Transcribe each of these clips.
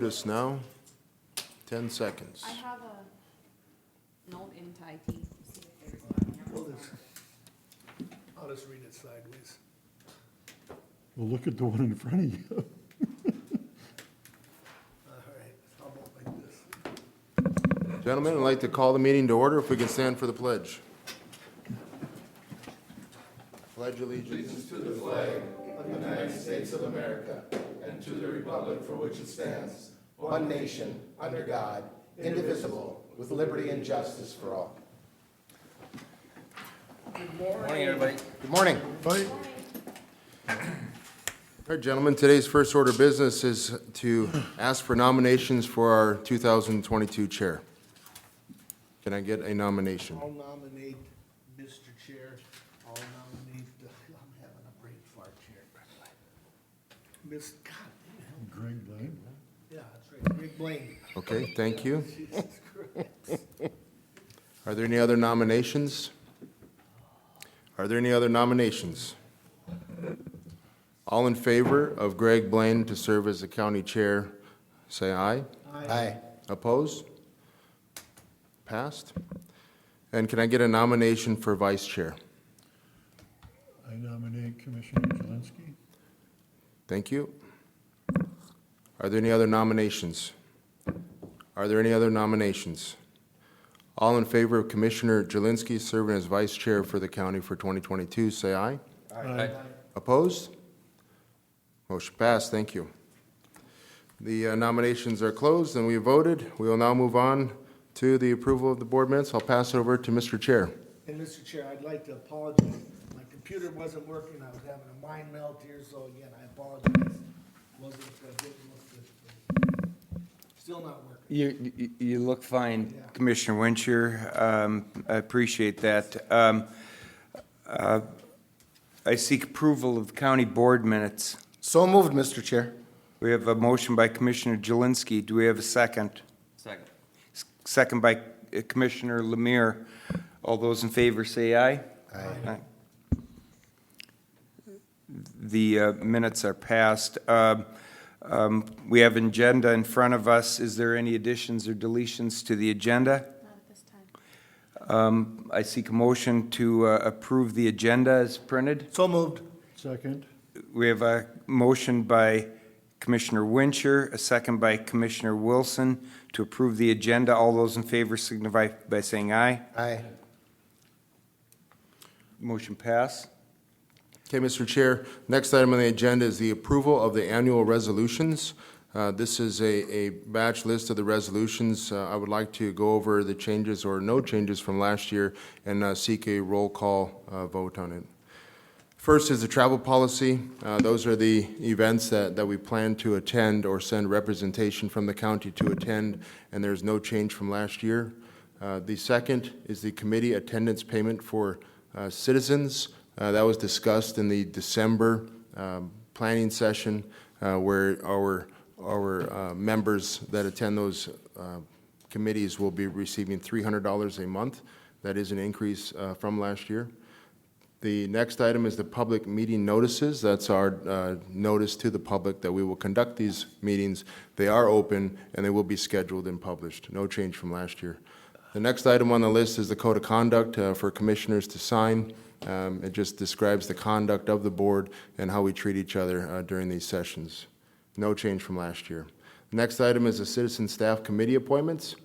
Just now, 10 seconds. I have a note in Thai tea. See if there's one here. I'll just read it sideways. Well, look at the one in front of you. All right, how about like this? Gentlemen, I'd like to call the meeting to order if we can stand for the pledge. Pledge allegiance. To the flag of the United States of America and to the republic for which it stands, one nation, under God, indivisible, with liberty and justice for all. Morning, everybody. Good morning. All right, gentlemen, today's first order of business is to ask for nominations for our 2022 chair. Can I get a nomination? I'll nominate Mr. Chair. I'll nominate, I'm having a brain fart here. Miss, God, Greg Blaine? yeah, that's right, Rick Blaine. Okay, thank you. Jesus Christ. Are there any other nominations? Are there any other nominations? All in favor of Greg Blaine to serve as the county chair, say aye. Aye. Opposed? Passed. And can I get a nomination for vice chair? I nominate Commissioner Jelinski. Thank you. Are there any other nominations? Are there any other nominations? All in favor of Commissioner Jelinski serving as vice chair for the county for 2022, say aye. Aye. Opposed? Motion passed. Thank you. The nominations are closed and we have voted. We will now move on to the approval of the board minutes. I'll pass it over to Mr. Chair. And Mr. Chair, I'd like to apologize. My computer wasn't working. I was having a mind melt here, so again, I apologize. Didn't look good. Still not working. You look fine, Yeah. Commissioner Wincher. I appreciate that. I seek approval of the county board minutes. So moved, Mr. Chair. We have a motion by Commissioner Jelinski. Do we have a second? Second. Second by Commissioner Lemire. All those in favor say aye. Aye. The minutes are passed. We have an agenda in front of us. Is there any additions or deletions to the agenda? Not at this time. I seek a motion to approve the agenda as printed. So moved. Second? We have a motion by Commissioner Wincher, a second by Commissioner Wilson to approve the agenda. All those in favor signify by saying aye. Aye. Motion pass. Okay, Mr. Chair, next item on the agenda is the approval of the annual resolutions. This is a batch list of the resolutions. I would like to go over the changes or no changes from last year and seek a roll call vote on it. First is the travel policy. Those are the events that we plan to attend or send representation from the county to attend, and there's no change from last year. The second is the committee attendance payment for citizens. That was discussed in the December planning session where our members that attend those committees will be receiving $300 a month. That is an increase from last year. The next item is the public meeting notices. That's our notice to the public that we will conduct these meetings. They are open and they will be scheduled and published. No change from last year. The next item on the list is the code of conduct for commissioners to sign. It just describes the conduct of the board and how we treat each other during these sessions. No change from last year. The next item is the citizen staff committee appointments.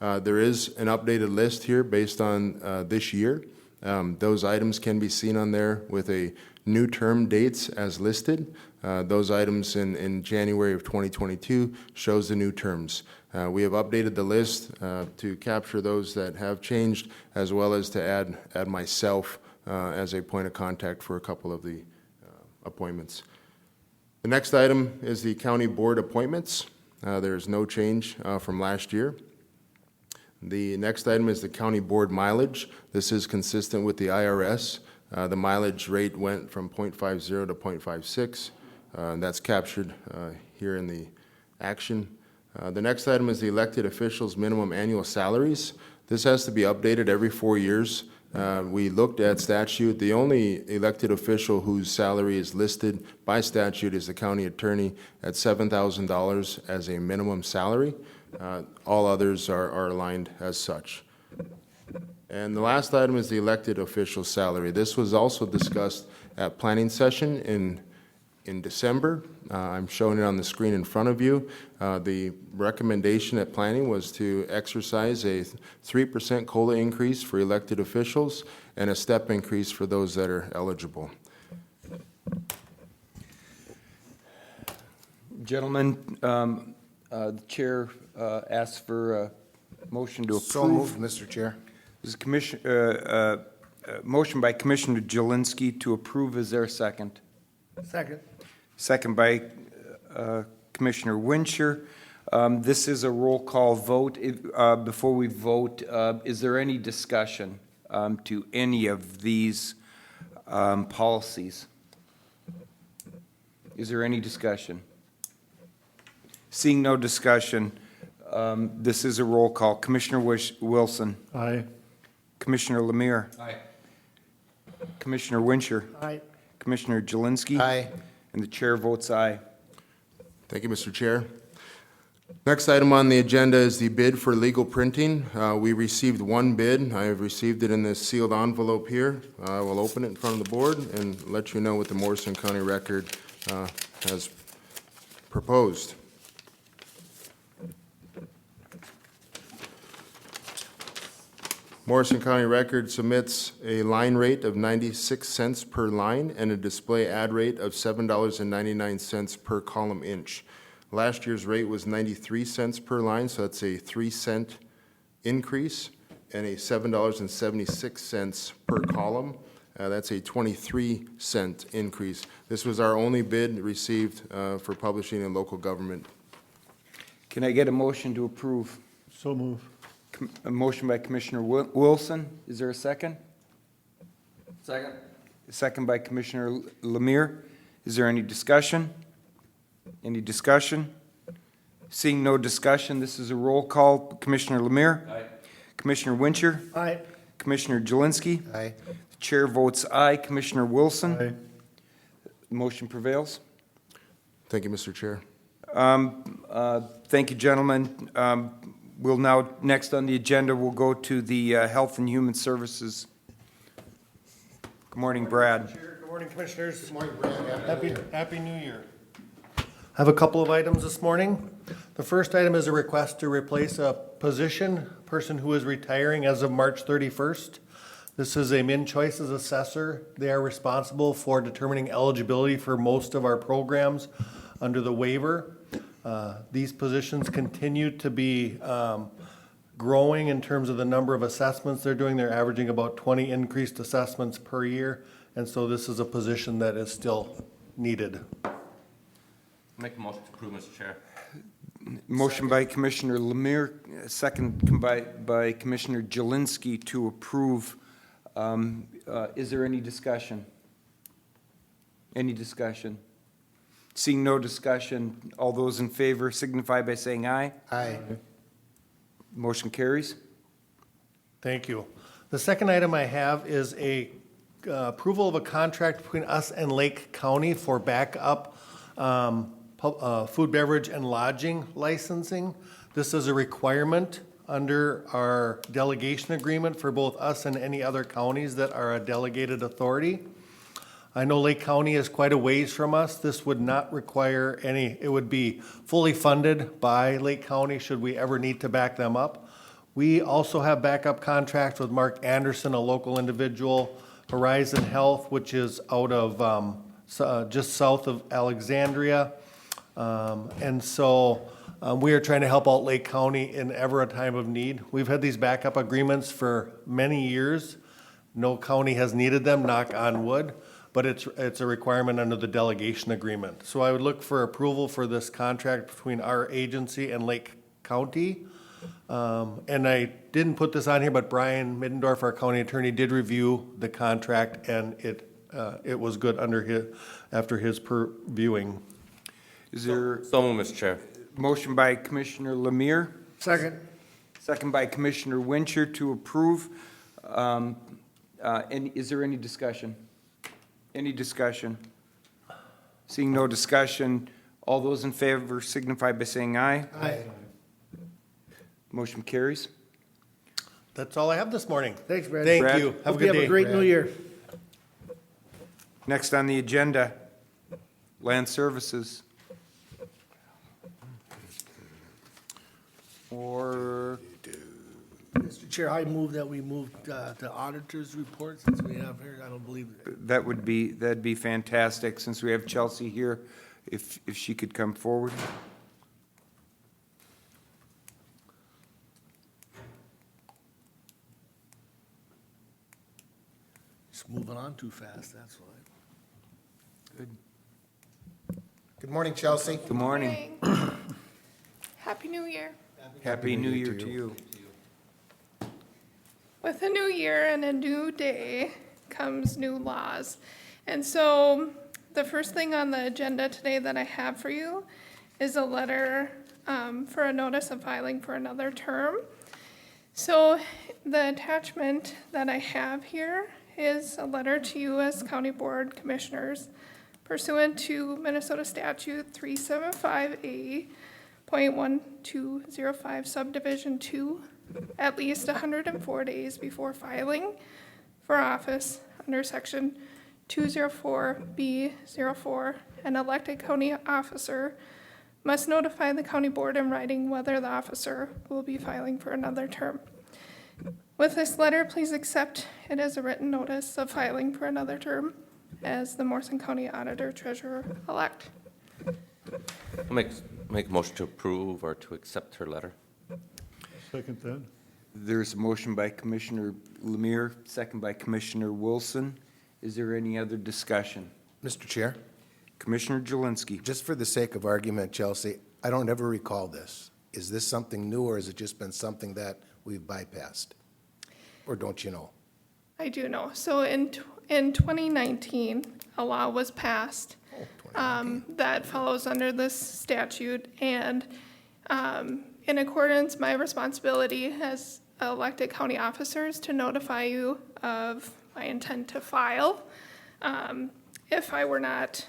There is an updated list here based on this year. Those items can be seen on there with a new term dates as listed. Those items in January of 2022 shows the new terms. We have updated the list to capture those that have changed, as well as to add myself as a point of contact for a couple of the appointments. The next item is the county board appointments. There's no change from last year. The next item is the county board mileage. This is consistent with the IRS. The mileage rate went from 0.50 to 0.56. That's captured here in the action. The next item is the elected officials' minimum annual salaries. This has to be updated every 4 years. We looked at statute. The only elected official whose salary is listed by statute is the county attorney at $7,000 as a minimum salary. All others are aligned as such. And the last item is the elected official salary. This was also discussed at planning session in December. I'm showing it on the screen in front of you. The recommendation at planning was to exercise a 3% COLA increase for elected officials and a step increase for those that are eligible. Gentlemen, the chair asks for a motion to approve. So moved, Mr. Chair. This is motion by Commissioner Jelinski to approve. Is there a second? Second. Second by Commissioner Wincher. This is a roll call vote. Before we vote, is there any discussion to any of these policies? Is there any discussion? Seeing no discussion, this is a roll call. Commissioner Wilson. Aye. Commissioner Lemire. Aye. Commissioner Wincher. Aye. Commissioner Jelinski. Aye. And the chair votes aye. Thank you, Mr. Chair. Next item on the agenda is the bid for legal printing. We received one bid. I have received it in this sealed envelope here. I will open it in front of the board and let you know what the Morrison County Record has proposed. Morrison County Record submits a line rate of 96 cents per line and a display ad rate of $7.99 per column inch. Last year's rate was 93 cents per line, so that's a 3-cent increase, and a $7.76 per column. That's a 23-cent increase. This was our only bid received for publishing in local government. Can I get a motion to approve? So move. A motion by Commissioner Wilson. Is there a second? Second. A second by Commissioner Lemire. Is there any discussion? Any discussion? Seeing no discussion, this is a roll call. Commissioner Lemire? Aye. Commissioner Wincher? Aye. Commissioner Jelinski? Aye. The chair votes aye. Commissioner Wilson? Aye. Motion prevails. Thank you, Mr. Chair. Thank you, gentlemen. We'll now, next on the agenda, we'll go to the Health and Human Services. Good morning, Brad. Good morning, Commissioners. Good morning, Brad. Happy New Year. I have a couple of items this morning. The first item is a request to replace a person who is retiring as of March 31st. This is a Min Choices assessor. They are responsible for determining eligibility for most of our programs under the waiver. These positions continue to be growing in terms of the number of assessments they're doing. They're averaging about 20 increased assessments per year, and so this is a position that is still needed. Make a motion to approve, Mr. Chair. Motion by Commissioner Lemire, second by Commissioner Jelinski to approve. Is there any discussion? Any discussion? Seeing no discussion, all those in favor signify by saying aye. Aye. Motion carries. Thank you. The second item I have is a approval of a contract between us and Lake County for backup food, beverage, and lodging licensing. This is a requirement under our delegation agreement for both us and any other counties that are a delegated authority. I know Lake County is quite a ways from us. This would not require any, it would be fully funded by Lake County should we ever need to back them up. We also have backup contracts with Mark Anderson, a local individual, Horizon Health, which is out of just south of Alexandria. And so we are trying to help out Lake County in ever a time of need. We've had these backup agreements for many years. No county has needed them, knock on wood, but it's a requirement under the delegation agreement. So I would look for approval for this contract between our agency and Lake County. And I didn't put this on here, but Brian Middendorf, our county attorney, did review the contract, and it was good after his viewing. Is there So moved, Mr. Chair. motion by Commissioner Lemire, Second. second by Commissioner Wincher to approve? Is there any discussion? Any discussion? Seeing no discussion, all those in favor signify by saying aye. Aye. Motion carries. That's all I have this morning. Thanks, Brad. Thank Brad. you. Have a Hope you good have day. a great new year. Next on the agenda, Land Services. Or, Mr. Chair, I move that we move to auditor's report since we have here, I don't believe it. that'd be fantastic, since we have Chelsea here, if she could come forward. Just moving on too fast, that's why. Good morning, Chelsea. Good morning. Happy New Year. Happy New Year to you. With a new year and a new day comes new laws. And so the first thing on the agenda today that I have for you is a letter for a notice of filing for another term. So the attachment that I have here is a letter to you as County Board Commissioners pursuant to Minnesota Statute 375A.1205 Subdivision 2, at least 104 days before filing for office under Section 204B04, an elected county officer must notify the county board in writing whether the officer will be filing for another term. With this letter, please accept it as a written notice of filing for another term as the Morrison County Auditor Treasurer-elect. I'll make a motion to approve or to accept her letter. Second that. There's a motion by Commissioner Lemire, second by Commissioner Wilson. Is there any other discussion? Mr. Chair, Commissioner Jelinski. just for the sake of argument, Chelsea, I don't ever recall this. Is this something new, or has it just been something that we've bypassed? Or don't you know? I do know. So in 2019, a law was passed that follows under this statute, and in accordance, my responsibility as elected county officers to notify you of my intent to file. If I were not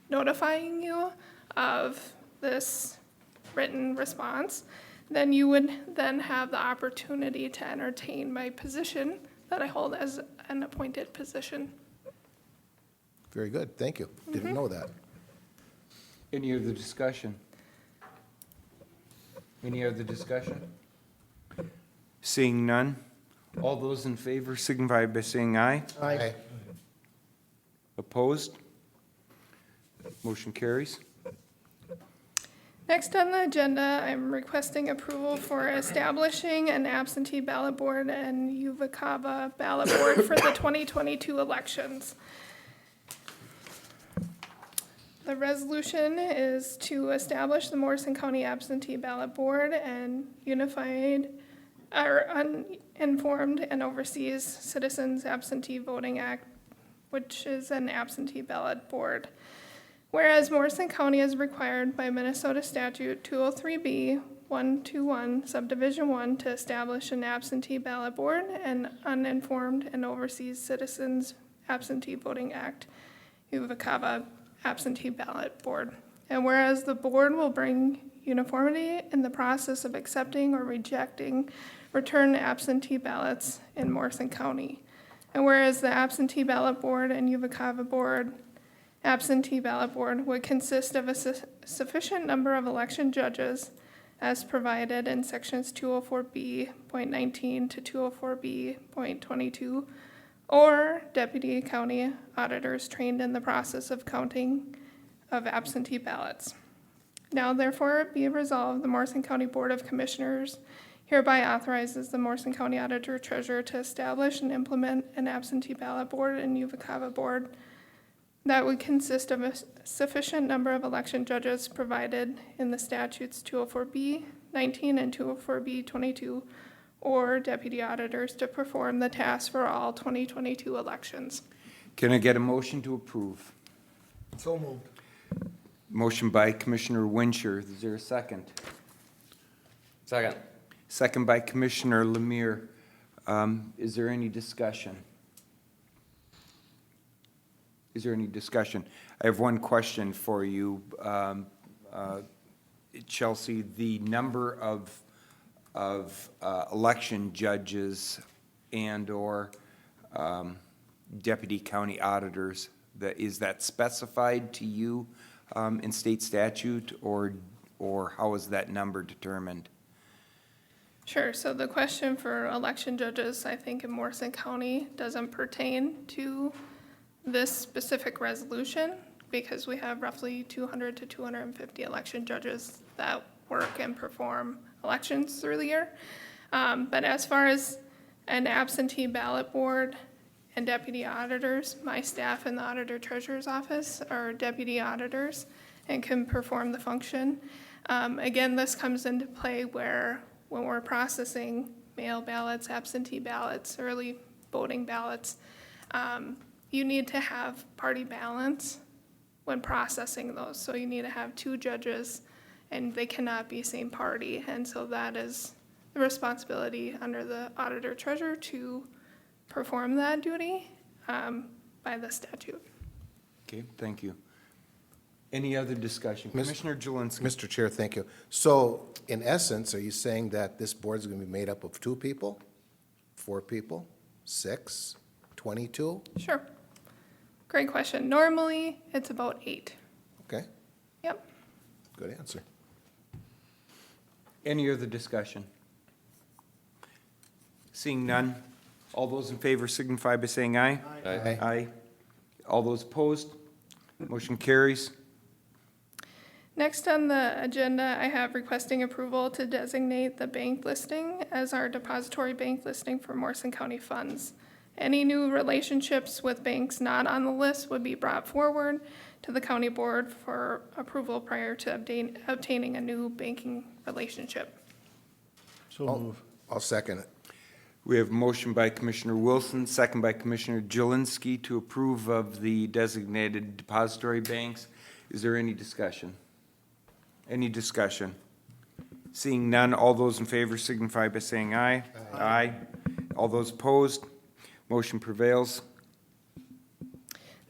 notifying you of this written response, then you would then have the opportunity to entertain my position that I hold as an appointed position. Very good, thank you. Didn't know that. Any other discussion? Any other discussion? Seeing none, all those in favor signify by saying aye. Aye. Opposed? Motion carries. Next on the agenda, I'm requesting approval for establishing an absentee ballot board and Uvacava ballot board for the 2022 elections. The resolution is to establish the Morrison County Absentee Ballot Board and Unified or Uninformed and Overseas Citizens Absentee Voting Act, which is an absentee ballot board. Whereas Morrison County is required by Minnesota Statute 203B.121 Subdivision 1 to establish an absentee ballot board and Uninformed and Overseas Citizens Absentee Voting Act, Uvacava Absentee Ballot Board. And whereas the board will bring uniformity in the process of accepting or rejecting return absentee ballots in Morrison County. And whereas the absentee ballot board and Uvacava board absentee ballot board would consist of a sufficient number of election judges as provided in sections 204B.19 to 204B.22, or deputy county auditors trained in the process of counting of absentee ballots. Now therefore be resolved, the Morrison County Board of Commissioners hereby authorizes the Morrison County Auditor Treasurer to establish and implement an absentee ballot board and Uvacava board that would consist of a sufficient number of election judges provided in the statutes 204B.19 and 204B.22, or deputy auditors to perform the task for all 2022 elections. Can I get a motion to approve? So moved. Motion by Commissioner Winchell. Is there a second? Second. Second by Commissioner Lemire. Is there any discussion? Is there any discussion? I have one question for you, Chelsea. The number of election judges and/or deputy county auditors, is that specified to you in state statute, or how is that number determined? Sure, so the question for election judges, I think in Morrison County, doesn't pertain to this specific resolution, because we have roughly 200 to 250 election judges that work and perform elections through the year. But as far as an absentee ballot board and deputy auditors, my staff in the auditor treasurer's office are deputy auditors and can perform the function. Again, this comes into play when we're processing mail ballots, absentee ballots, early voting ballots, you need to have party balance when processing those. So you need to have two judges, and they cannot be same party. And so that is the responsibility under the auditor treasurer to perform that duty by the statute. Okay, thank you. Any other discussion? Commissioner Jelinski. Mr. Chair, thank you. So in essence, are you saying that this board is going to be made up of 2 people, 4 people, 6, 22? Sure. Great question. Normally, it's about 8. Okay, Yep. good answer. Any other discussion? Seeing none, all those in favor signify by saying aye. Aye. Aye. All those opposed? Motion carries. Next on the agenda, I have requesting approval to designate the bank listing as our depository bank listing for Morrison County funds. Any new relationships with banks not on the list would be brought forward to the county board for approval prior to obtaining a new banking relationship. So move. I'll second it. We have a motion by Commissioner Wilson, second by Commissioner Jelinski to approve of the designated depository banks. Is there any discussion? Any discussion? Seeing none, all those in favor signify by saying aye. Aye. All those opposed? Motion prevails.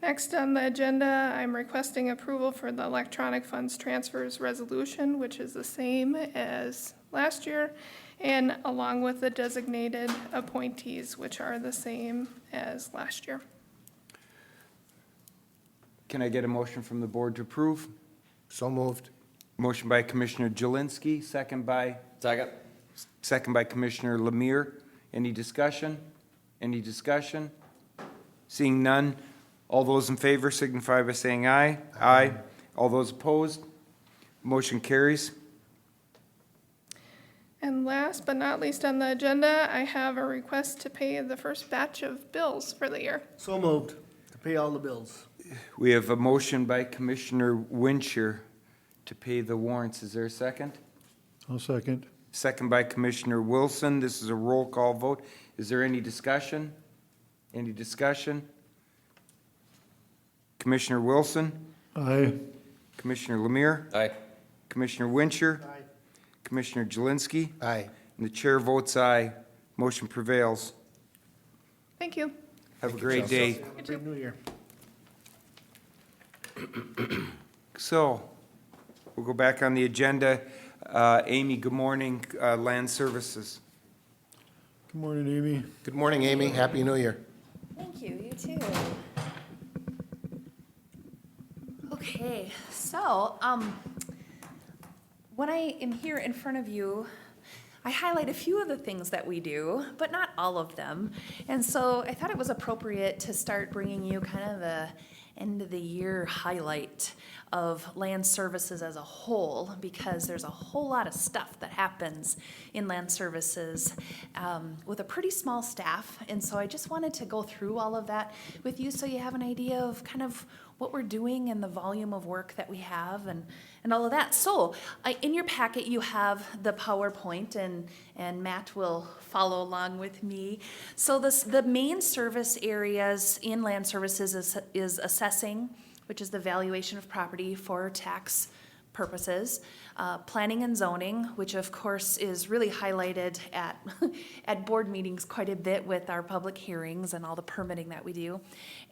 Next on the agenda, I'm requesting approval for the electronic funds transfers resolution, which is the same as last year, and along with the designated appointees, which are the same as last year. Can I get a motion from the board to approve? So moved. Motion by Commissioner Jelinski, second by Commissioner Lemire. Any discussion? Any discussion? Seeing none, all those in favor signify by saying aye. Aye. All those opposed? Motion carries. And last but not least on the agenda, I have a request to pay the first batch of bills for the year. So moved, to pay all the bills. We have a motion by Commissioner Wincher to pay the warrants. Is there a second? I'll second. Second by Commissioner Wilson. This is a roll call vote. Is there any discussion? Any discussion? Commissioner Wilson? Aye. Commissioner Lemire? Aye. Commissioner Wincher? Aye. Commissioner Jelinski? Aye. And the chair votes aye. Motion prevails. Thank you. Have a great day. Have a great new year. So, we'll go back on the agenda. Amy, good morning, Land Services. Good morning, Amy. Good morning, Amy. Happy New Year. Thank you, you too. Okay, so, when I am here in front of you, I highlight a few of the things that we do, but not all of them. And so I thought it was appropriate to start bringing you kind of the end of the year highlight of land services as a whole, because there's a whole lot of stuff that happens in land services with a pretty small staff. And so I just wanted to go through all of that with you so you have an idea of kind of what we're doing and the volume of work that we have and all of that. So in your packet, you have the PowerPoint, and Matt will follow along with me. So the main service areas in land services is assessing, which is the valuation of property for tax purposes, planning and zoning, which of course is really highlighted at, at board meetings quite a bit with our public hearings and all the permitting that we do.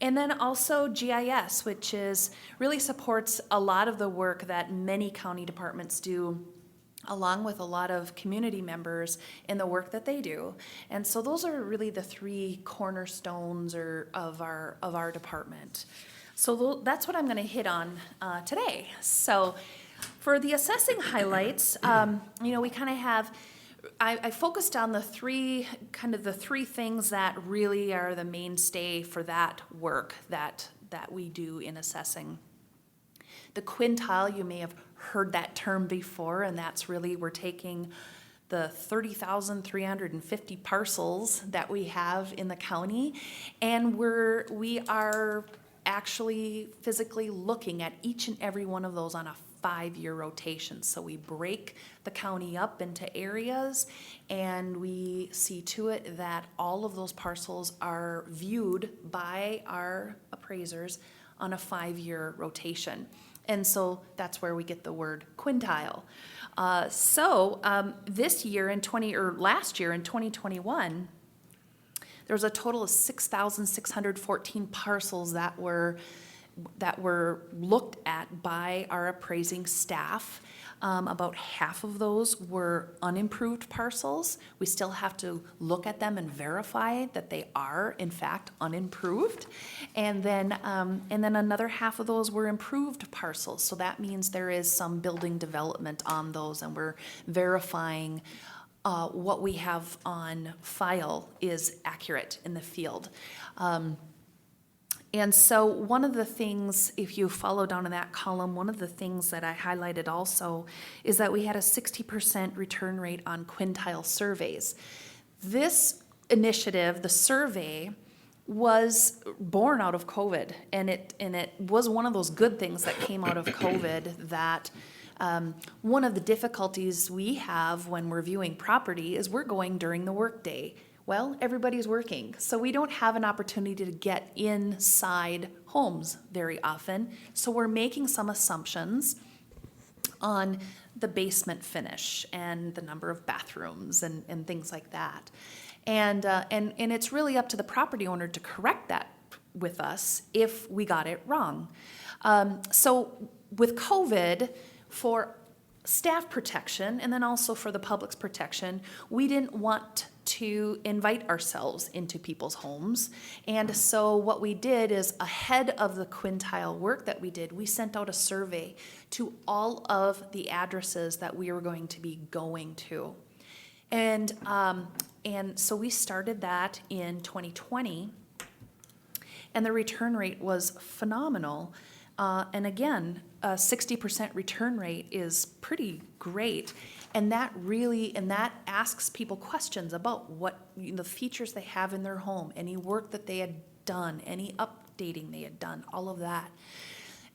And then also GIS, which is, really supports a lot of the work that many county departments do, along with a lot of community members in the work that they do. And so those are really the three cornerstones of our department. So that's what I'm gonna hit on today. So for the assessing highlights, we kind of have, I focused on the three things that really are the mainstay for that work that we do in assessing. The quintile, you may have heard that term before, and that's really, we're taking the 30,350 parcels that we have in the county, and we are actually physically looking at each and every one of those on a 5-year rotation. So we break the county up into areas, and we see to it that all of those parcels are viewed by our appraisers on a 5-year rotation. And so that's where we get the word quintile. This year last year in 2021, there was a total of 6,614 parcels that were looked at by our appraising staff. About half of those were unimproved parcels. We still have to look at them and verify that they are in fact unimproved. And then another half of those were improved parcels. So that means there is some building development on those, and we're verifying what we have on file is accurate in the field. And so one of the things, if you follow down in that column, one of the things that I highlighted also is that we had a 60% return rate on quintile surveys. This initiative, the survey, was born out of COVID, and it was one of those good things that came out of COVID, that one of the difficulties we have when we're viewing property is we're going during the workday. Well, everybody's working, so we don't have an opportunity to get inside homes very often. So we're making some assumptions on the basement finish and the number of bathrooms and things like that. And it's really up to the property owner to correct that with us if we got it wrong. So with COVID, for staff protection and then also for the public's protection, we didn't want to invite ourselves into people's homes. And so what we did is, ahead of the quintile work that we did, we sent out a survey to all of the addresses that we were going to be going to. And so we started that in 2020, and the return rate was phenomenal. And again, a 60% return rate is pretty great. And that asks people questions about what the features they have in their home, any work that they had done, any updating they had done, all of that.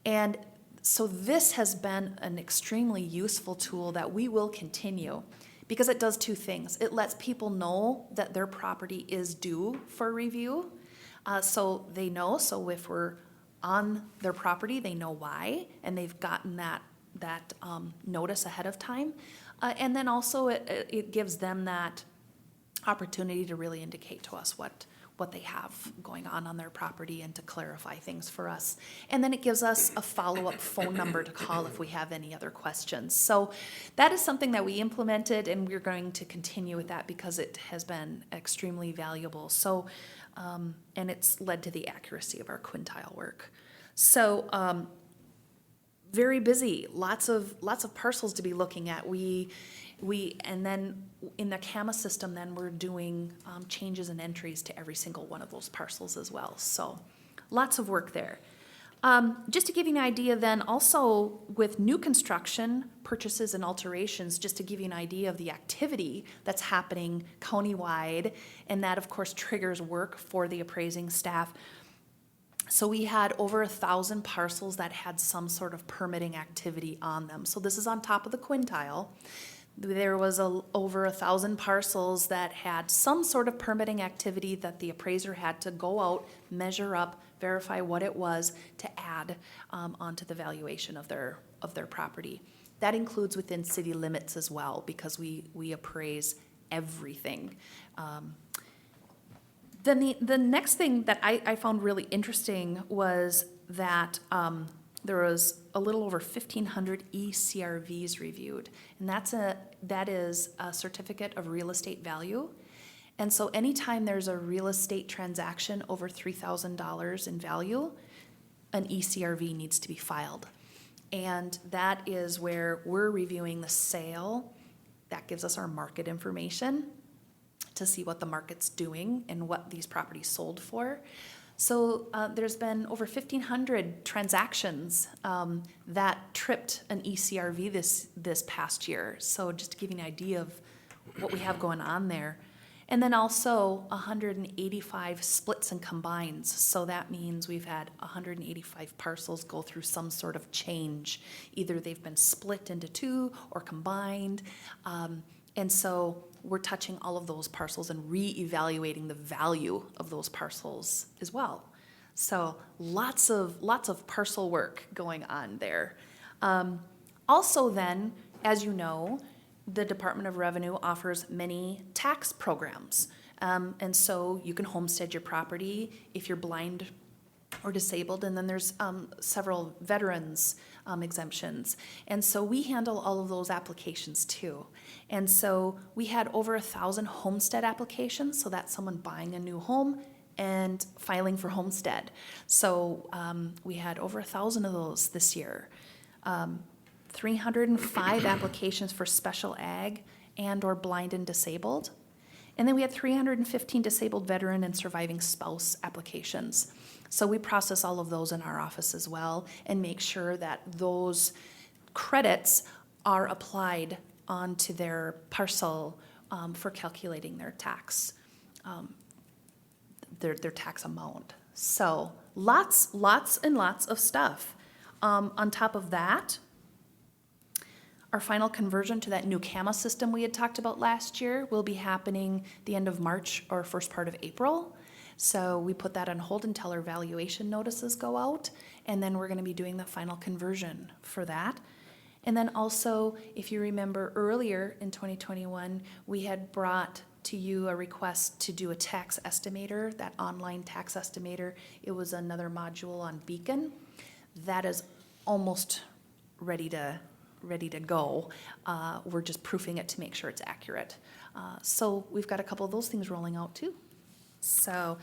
And so this has been an extremely useful tool that we will continue, because it does two things. It lets people know that their property is due for review, so they know. So if we're on their property, they know why, and they've gotten that notice ahead of time. And then also it gives them that opportunity to really indicate to us what they have going on their property, and to clarify things for us. And then it gives us a follow-up phone number to call if we have any other questions. So that is something that we implemented, and we're going to continue with that because it has been extremely valuable. So, and it's led to the accuracy of our quintile work. So, very busy, lots of parcels to be looking at. And then in the CAMA system, then we're doing changes and entries to every single one of those parcels as well. So lots of work there. Just to give you an idea then, also with new construction, purchases and alterations, just to give you an idea of the activity that's happening countywide, and that of course triggers work for the appraising staff. So we had over 1,000 parcels that had some sort of permitting activity on them. So this is on top of the quintile. There was over 1,000 parcels that had some sort of permitting activity that the appraiser had to go out, measure up, verify what it was to add onto the valuation of their property. That includes within city limits as well, because we appraise everything. Then the next thing that I found really interesting was that there was a little over 1,500 ECRVs reviewed, and that is a certificate of real estate value. And so anytime there's a real estate transaction over $3,000 in value, an ECRV needs to be filed. And that is where we're reviewing the sale. That gives us our market information to see what the market's doing and what these properties sold for. So there's been over 1,500 transactions that tripped an ECRV this past year. So just to give you an idea of what we have going on there. And then also 185 splits and combines. So that means we've had 185 parcels go through some sort of change. Either they've been split into two or combined. And so we're touching all of those parcels and reevaluating the value of those parcels as well. So lots of parcel work going on there. Also then, as you know, the Department of Revenue offers many tax programs. And so you can homestead your property if you're blind or disabled, and then there's several veterans exemptions. And so we handle all of those applications too. And so we had over 1,000 homestead applications, so that's someone buying a new home and filing for homestead. So we had over 1,000 of those this year. 305 applications for special ag and or blind and disabled. And then we had 315 disabled veteran and surviving spouse applications. So we process all of those in our office as well and make sure that those credits are applied onto their parcel for calculating their tax, their tax amount. So lots and lots of stuff. On top of that, our final conversion to that new CAMA system we had talked about last year will be happening the end of March or first part of April. So we put that on hold until our valuation notices go out, and then we're going to be doing the final conversion for that. And then also, if you remember earlier in 2021, we had brought to you a request to do a tax estimator, that online tax estimator. It was another module on Beacon. That is almost ready to go. We're just proofing it to make sure it's accurate. So we've got a couple of those things rolling out too. So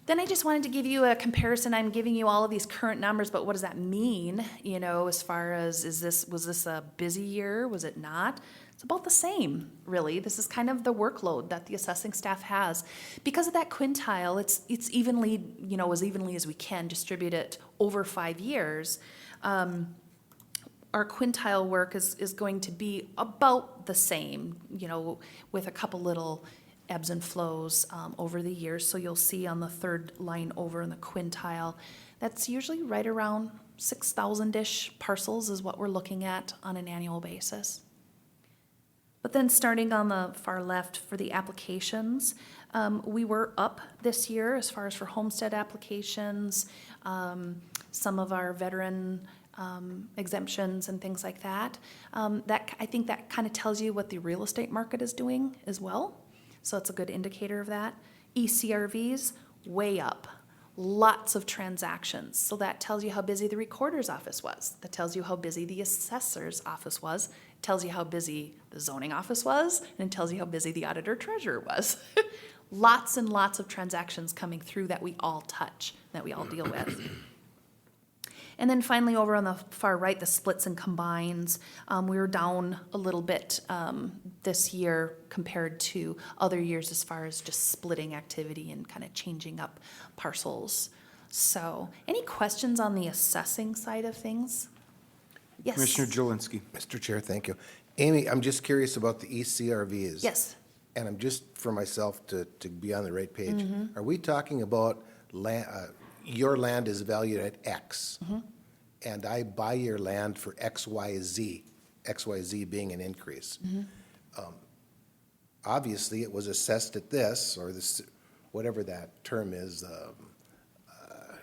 then I just wanted to give you a comparison. I'm giving you all of these current numbers, but what does that mean? You know, as far as was this a busy year? Was it not? It's about the same, really. This is kind of the workload that the assessing staff has. Because of that quintile, it's evenly, as evenly as we can distribute it over 5 years. Our quintile work is going to be about the same, with a couple little ebbs and flows over the years. So you'll see on the third line over in the quintile, that's usually right around 6,000-ish parcels is what we're looking at on an annual basis. But then starting on the far left for the applications, we were up this year as far as for homestead applications, some of our veteran exemptions and things like that. I think that kind of tells you what the real estate market is doing as well. So it's a good indicator of that. ECRVs, way up. Lots of transactions. So that tells you how busy the recorder's office was. That tells you how busy the assessor's office was. It tells you how busy the zoning office was. And it tells you how busy the auditor treasurer was. Lots and lots of transactions coming through that we all touch, that we all deal with. And then finally, over on the far right, the splits and combines. We were down a little bit this year compared to other years as far as just splitting activity and kind of changing up parcels. So, any questions on the assessing side of things? Yes. Commissioner Jelinski. Mr. Chair, thank you. Amy, I'm just curious about the ECRVs. Yes. And I'm just, for myself, to be on the right page. Are we talking about your land is valued at X, and I buy your land for XYZ, XYZ being an increase? Obviously, it was assessed at this, or this, whatever that term is.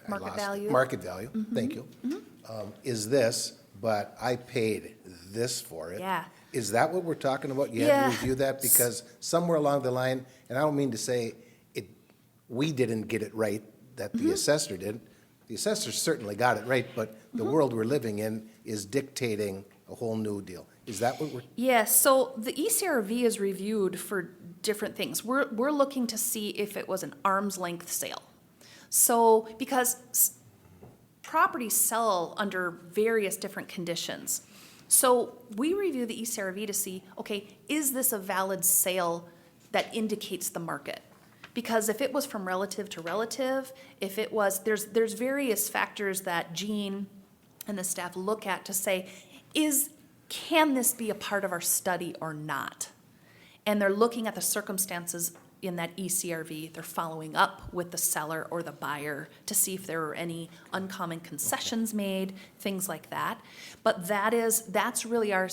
Market value. Market value, thank you. Is this, but I paid this for it. Yeah. Is that what we're talking about? You had Yeah. to review that because somewhere along the line, and I don't mean to say it, we didn't get it right, that the assessor did. The assessor certainly got it right, but the world we're living in is dictating a whole new deal. Is that what we're, Yes, so the ECRV is reviewed for different things. We're looking to see if it was an arm's length sale. So, because properties sell under various different conditions. So we review the ECRV to see, okay, is this a valid sale that indicates the market? Because if it was from relative to relative, if it was, there's various factors that Jean and the staff look at to say, can this be a part of our study or not? And they're looking at the circumstances in that ECRV. They're following up with the seller or the buyer to see if there were any uncommon concessions made, things like that. But that's really our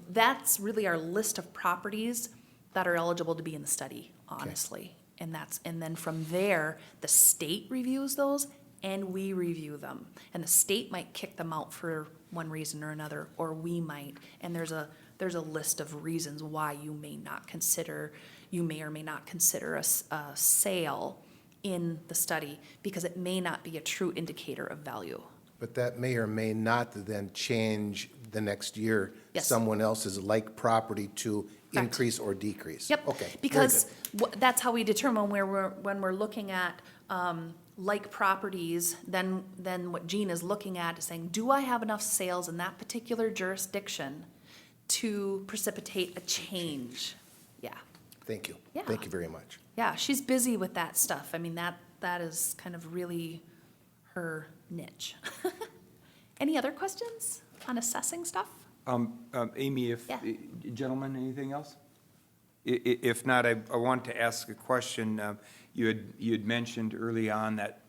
that's really our list of properties that are eligible to be in the study, honestly. And then from there, the state reviews those and we review them. And the state might kick them out for one reason or another, or we might. And there's a list of reasons why you may or may not consider a sale in the study, because it may not be a true indicator of value. but that may or may not then change the next year Yes. someone else's like property to Correct. increase or decrease? Yep. Okay, very Because good. that's how we determine when we're looking at like properties, then what Jean is looking at is saying, do I have enough sales in that particular jurisdiction to precipitate a change? Yeah. Thank you. Yeah. Thank you very much. Yeah, she's busy with that stuff. I mean, that is kind of really her niche. Any other questions on assessing stuff? Amy, if, Yeah. gentlemen, anything else? If not, I want to ask a question. You had mentioned early on that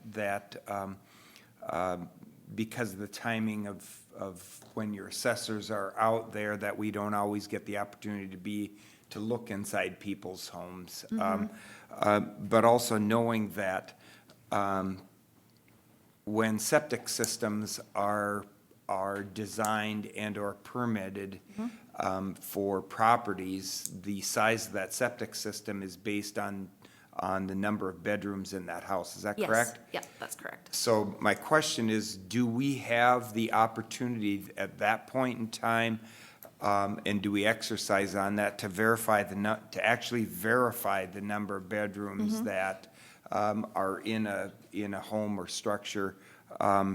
because of the timing of when your assessors are out there, that we don't always get the opportunity to look inside people's homes. But also knowing that when septic systems are designed and or permitted for properties, the size of that septic system is based on the number of bedrooms in that house. Is that correct? Yes, yeah, that's correct. So my question is, do we have the opportunity at that point in time, and do we exercise on that to verify to actually verify the number of bedrooms that are in a home or structure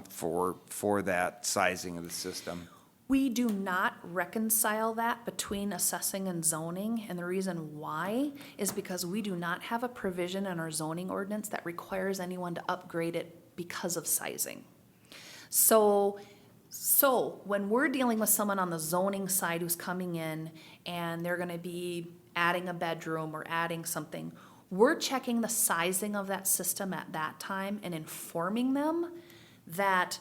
for that sizing of the system? We do not reconcile that between assessing and zoning, and the reason why is because we do not have a provision in our zoning ordinance that requires anyone to upgrade it because of sizing. So when we're dealing with someone on the zoning side who's coming in and they're gonna be adding a bedroom or adding something, we're checking the sizing of that system at that time and informing them that,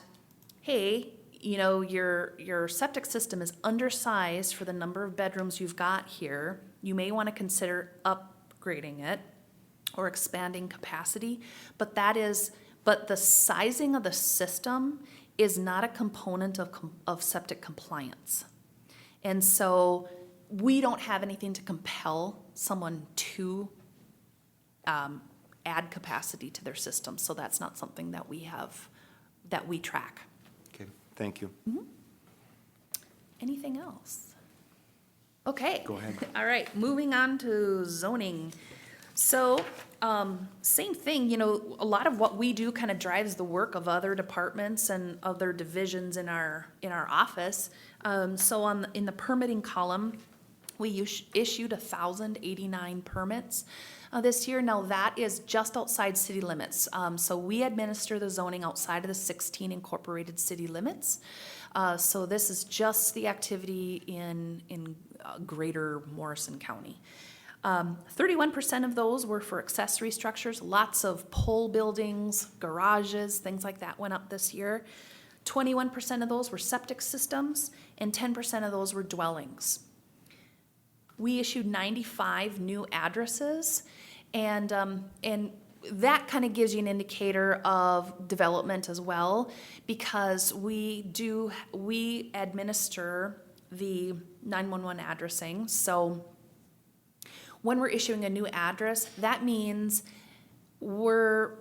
hey, you know, your septic system is undersized for the number of bedrooms you've got here. You may want to consider upgrading it or expanding capacity, but the sizing of the system is not a component of septic compliance. And so we don't have anything to compel someone to add capacity to their system, so that's not something that we track. Okay, thank you. Anything else? Okay. Go ahead. All right, moving on to zoning. So, same thing, you know, a lot of what we do kind of drives the work of other departments and other divisions in our office. So in the permitting column, we issued 1,089 permits this year. Now that is just outside city limits. So we administer the zoning outside of the 16 incorporated city limits. So this is just the activity in greater Morrison County. 31% of those were for accessory structures. Lots of pole buildings, garages, things like that went up this year. 21% of those were septic systems, and 10% of those were dwellings. We issued 95 new addresses, and that kind of gives you an indicator of development as well, because we administer the 911 addressing. So when we're issuing a new address, that means we're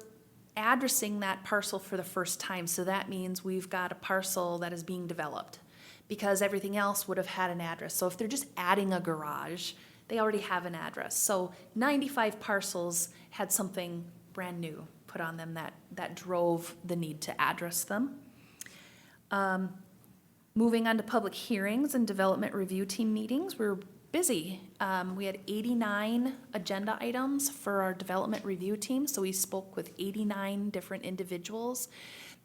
addressing that parcel for the first time. So that means we've got a parcel that is being developed, because everything else would have had an address. So if they're just adding a garage, they already have an address. So 95 parcels had something brand new put on them that drove the need to address them. Moving on to public hearings and development review team meetings, we're busy. We had 89 agenda items for our development review team, so we spoke with 89 different individuals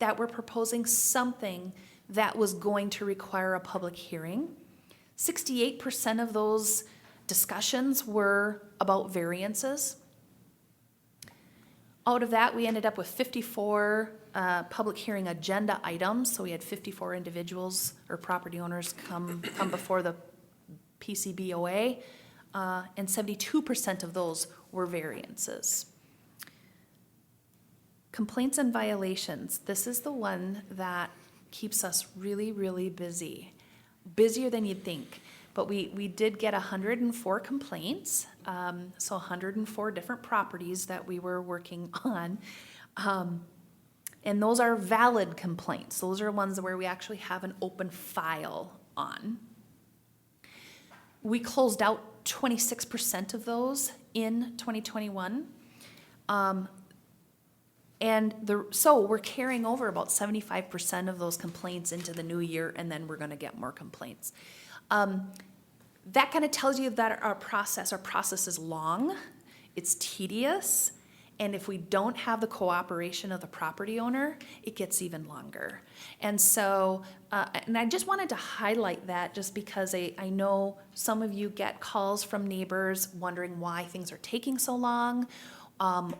that were proposing something that was going to require a public hearing. 68% of those discussions were about variances. Out of that, we ended up with 54 public hearing agenda items, so we had 54 individuals or property owners come before the PCBOA, and 72% of those were variances. Complaints and violations. This is the one that keeps us really, really busy. Busier than you'd think. But we did get 104 complaints, so 104 different properties that we were working on. And those are valid complaints. Those are ones where we actually have an open file on. We closed out 26% of those in 2021. So we're carrying over about 75% of those complaints into the new year, and then we're gonna get more complaints. That kind of tells you that our process is long, it's tedious, and if we don't have the cooperation of the property owner, it gets even longer. And so, and I just wanted to highlight that just because I know some of you get calls from neighbors wondering why things are taking so long,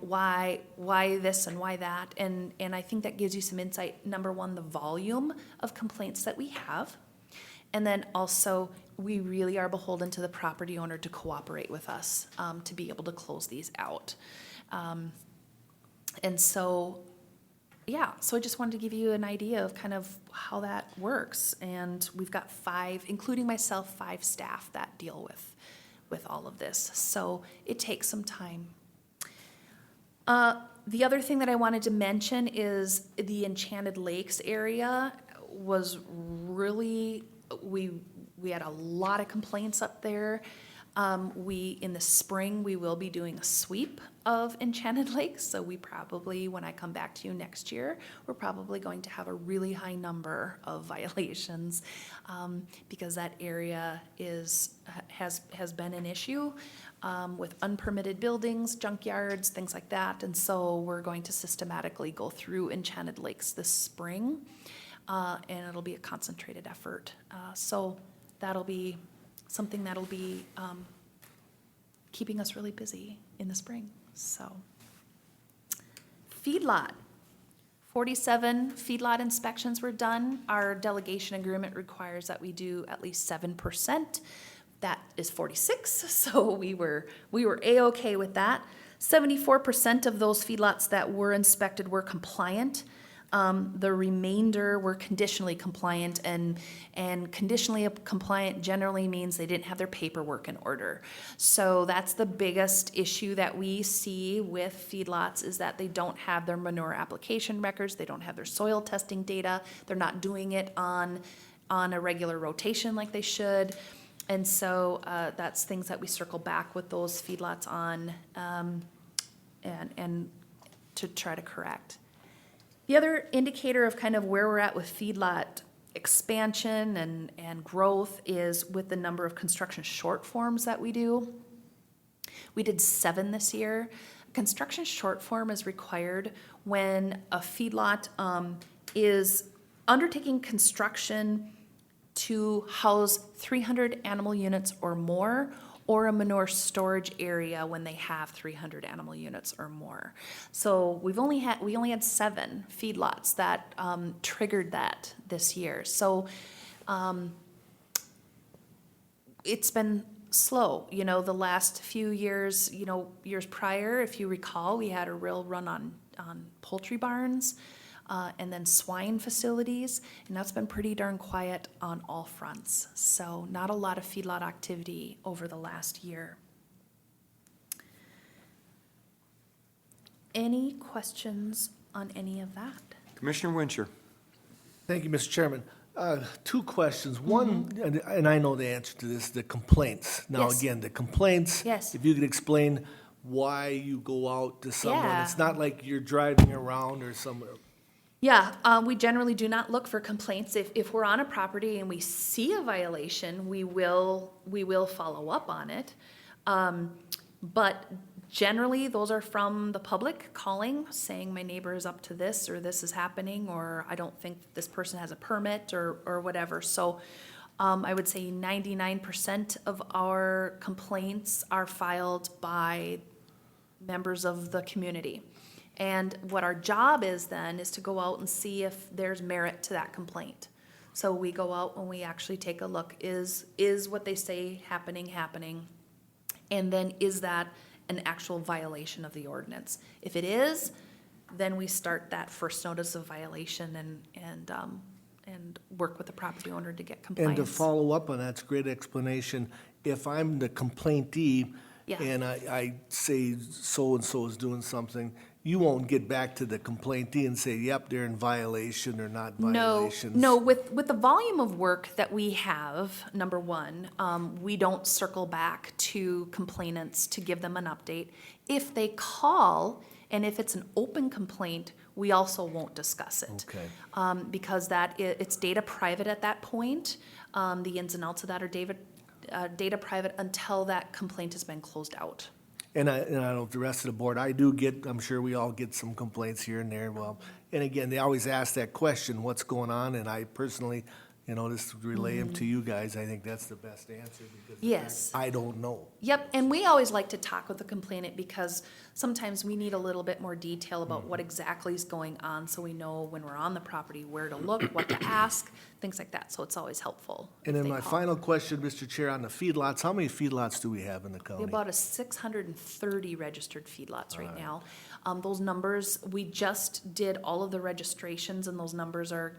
why this and why that, and I think that gives you some insight. Number one, the volume of complaints that we have, and then also we really are beholden to the property owner to cooperate with us to be able to close these out. And so, yeah, so I just wanted to give you an idea of kind of how that works. And we've got 5, including myself, 5 staff that deal with all of this. So it takes some time. The other thing that I wanted to mention is the Enchanted Lakes area was really, we had a lot of complaints up there. In the spring, we will be doing a sweep of Enchanted Lakes, so we probably, when I come back to you next year, we're probably going to have a really high number of violations, because that area has been an issue with unpermitted buildings, junkyards, things like that, and so we're going to systematically go through Enchanted Lakes this spring, and it'll be a concentrated effort. So that'll be something that'll be keeping us really busy in the spring. So, Feedlot. 47 feedlot inspections were done. Our delegation agreement requires that we do at least 7%. That is 46, so we were A-okay with that. 74% of those feedlots that were inspected were compliant. The remainder were conditionally compliant, and conditionally compliant generally means they didn't have their paperwork in order. So that's the biggest issue that we see with feedlots, is that they don't have their manure application records, they don't have their soil testing data, they're not doing it on a regular rotation like they should. And so that's things that we circle back with those feedlots on and to try to correct. The other indicator of kind of where we're at with feedlot expansion and growth is with the number of construction short forms that we do. We did 7 this year. Construction short form is required when a feedlot is undertaking construction to house 300 animal units or more, or a manure storage area when they have 300 animal units or more. So we only had 7 feedlots that triggered that this year. So it's been slow. You know, the last few years, you know, years prior, if you recall, we had a real run on poultry barns and then swine facilities, and that's been pretty darn quiet on all fronts. So not a lot of feedlot activity over the last year. Any questions on any of that? Commissioner Wincher. Thank you, Mr. Chairman. Two questions. One, and I know the answer to this, the complaints. Now, Yes. again, the complaints. Yes. If you could explain why you go out to someone. Yeah. It's not like you're driving around or somewhere. Yeah, we generally do not look for complaints. If we're on a property and we see a violation, we will follow up on it. But generally, those are from the public calling, saying my neighbor is up to this, or this is happening, or I don't think this person has a permit, or whatever. So I would say 99% of our complaints are filed by members of the community. And what our job is then is to go out and see if there's merit to that complaint. So we go out and we actually take a look, is what they say happening? And then is that an actual violation of the ordinance? If it is, then we start that first notice of violation and work with the property owner to get compliance. And to follow up on that's a great explanation. If I'm the complaintee Yeah. and I say so-and-so is doing something, you won't get back to the complaintee and say, yep, they're in violation or not violations. No, with the volume of work that we have, number one, we don't circle back to complainants to give them an update. If they call, and if it's an open complaint, we also won't discuss it. Okay. Because it's data private at that point. The ins and outs of that are data private until that complaint has been closed out. And I don't know if the rest of the board, I do get, I'm sure we all get some complaints here and there. Well, and again, they always ask that question, what's going on? And I personally, just relay them to you guys. I think that's the best answer because Yes. I don't know. Yep, and we always like to talk with the complainant because sometimes we need a little bit more detail about what exactly is going on, so we know when we're on the property where to look, what to ask, things like that. So it's always helpful. And if then they my call. final question, Mr. Chair, on the feedlots, how many feedlots do we have in the We county? have about 630 registered feedlots right now. Those numbers, we just did all of the registrations, and those numbers are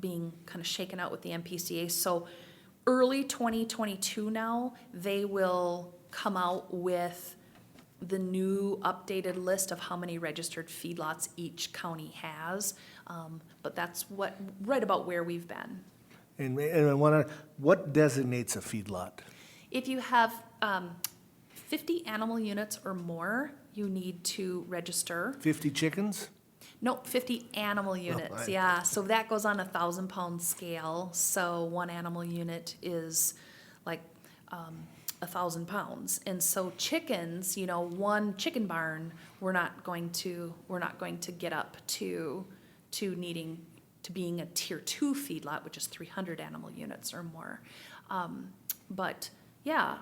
being kind of shaken out with the MPCA. So early 2022 now, they will come out with the new updated list of how many registered feedlots each county has. But that's right about where we've been. And I wonder, what designates a feedlot? If you have 50 animal units or more, you need to register. 50 chickens? No, 50 animal units, I- yeah. So that goes on a 1,000-pound scale. So one animal unit is like 1,000 pounds. And so chickens, one chicken barn, we're not going to get up to needing to being a tier 2 feedlot, which is 300 animal units or more. But yeah,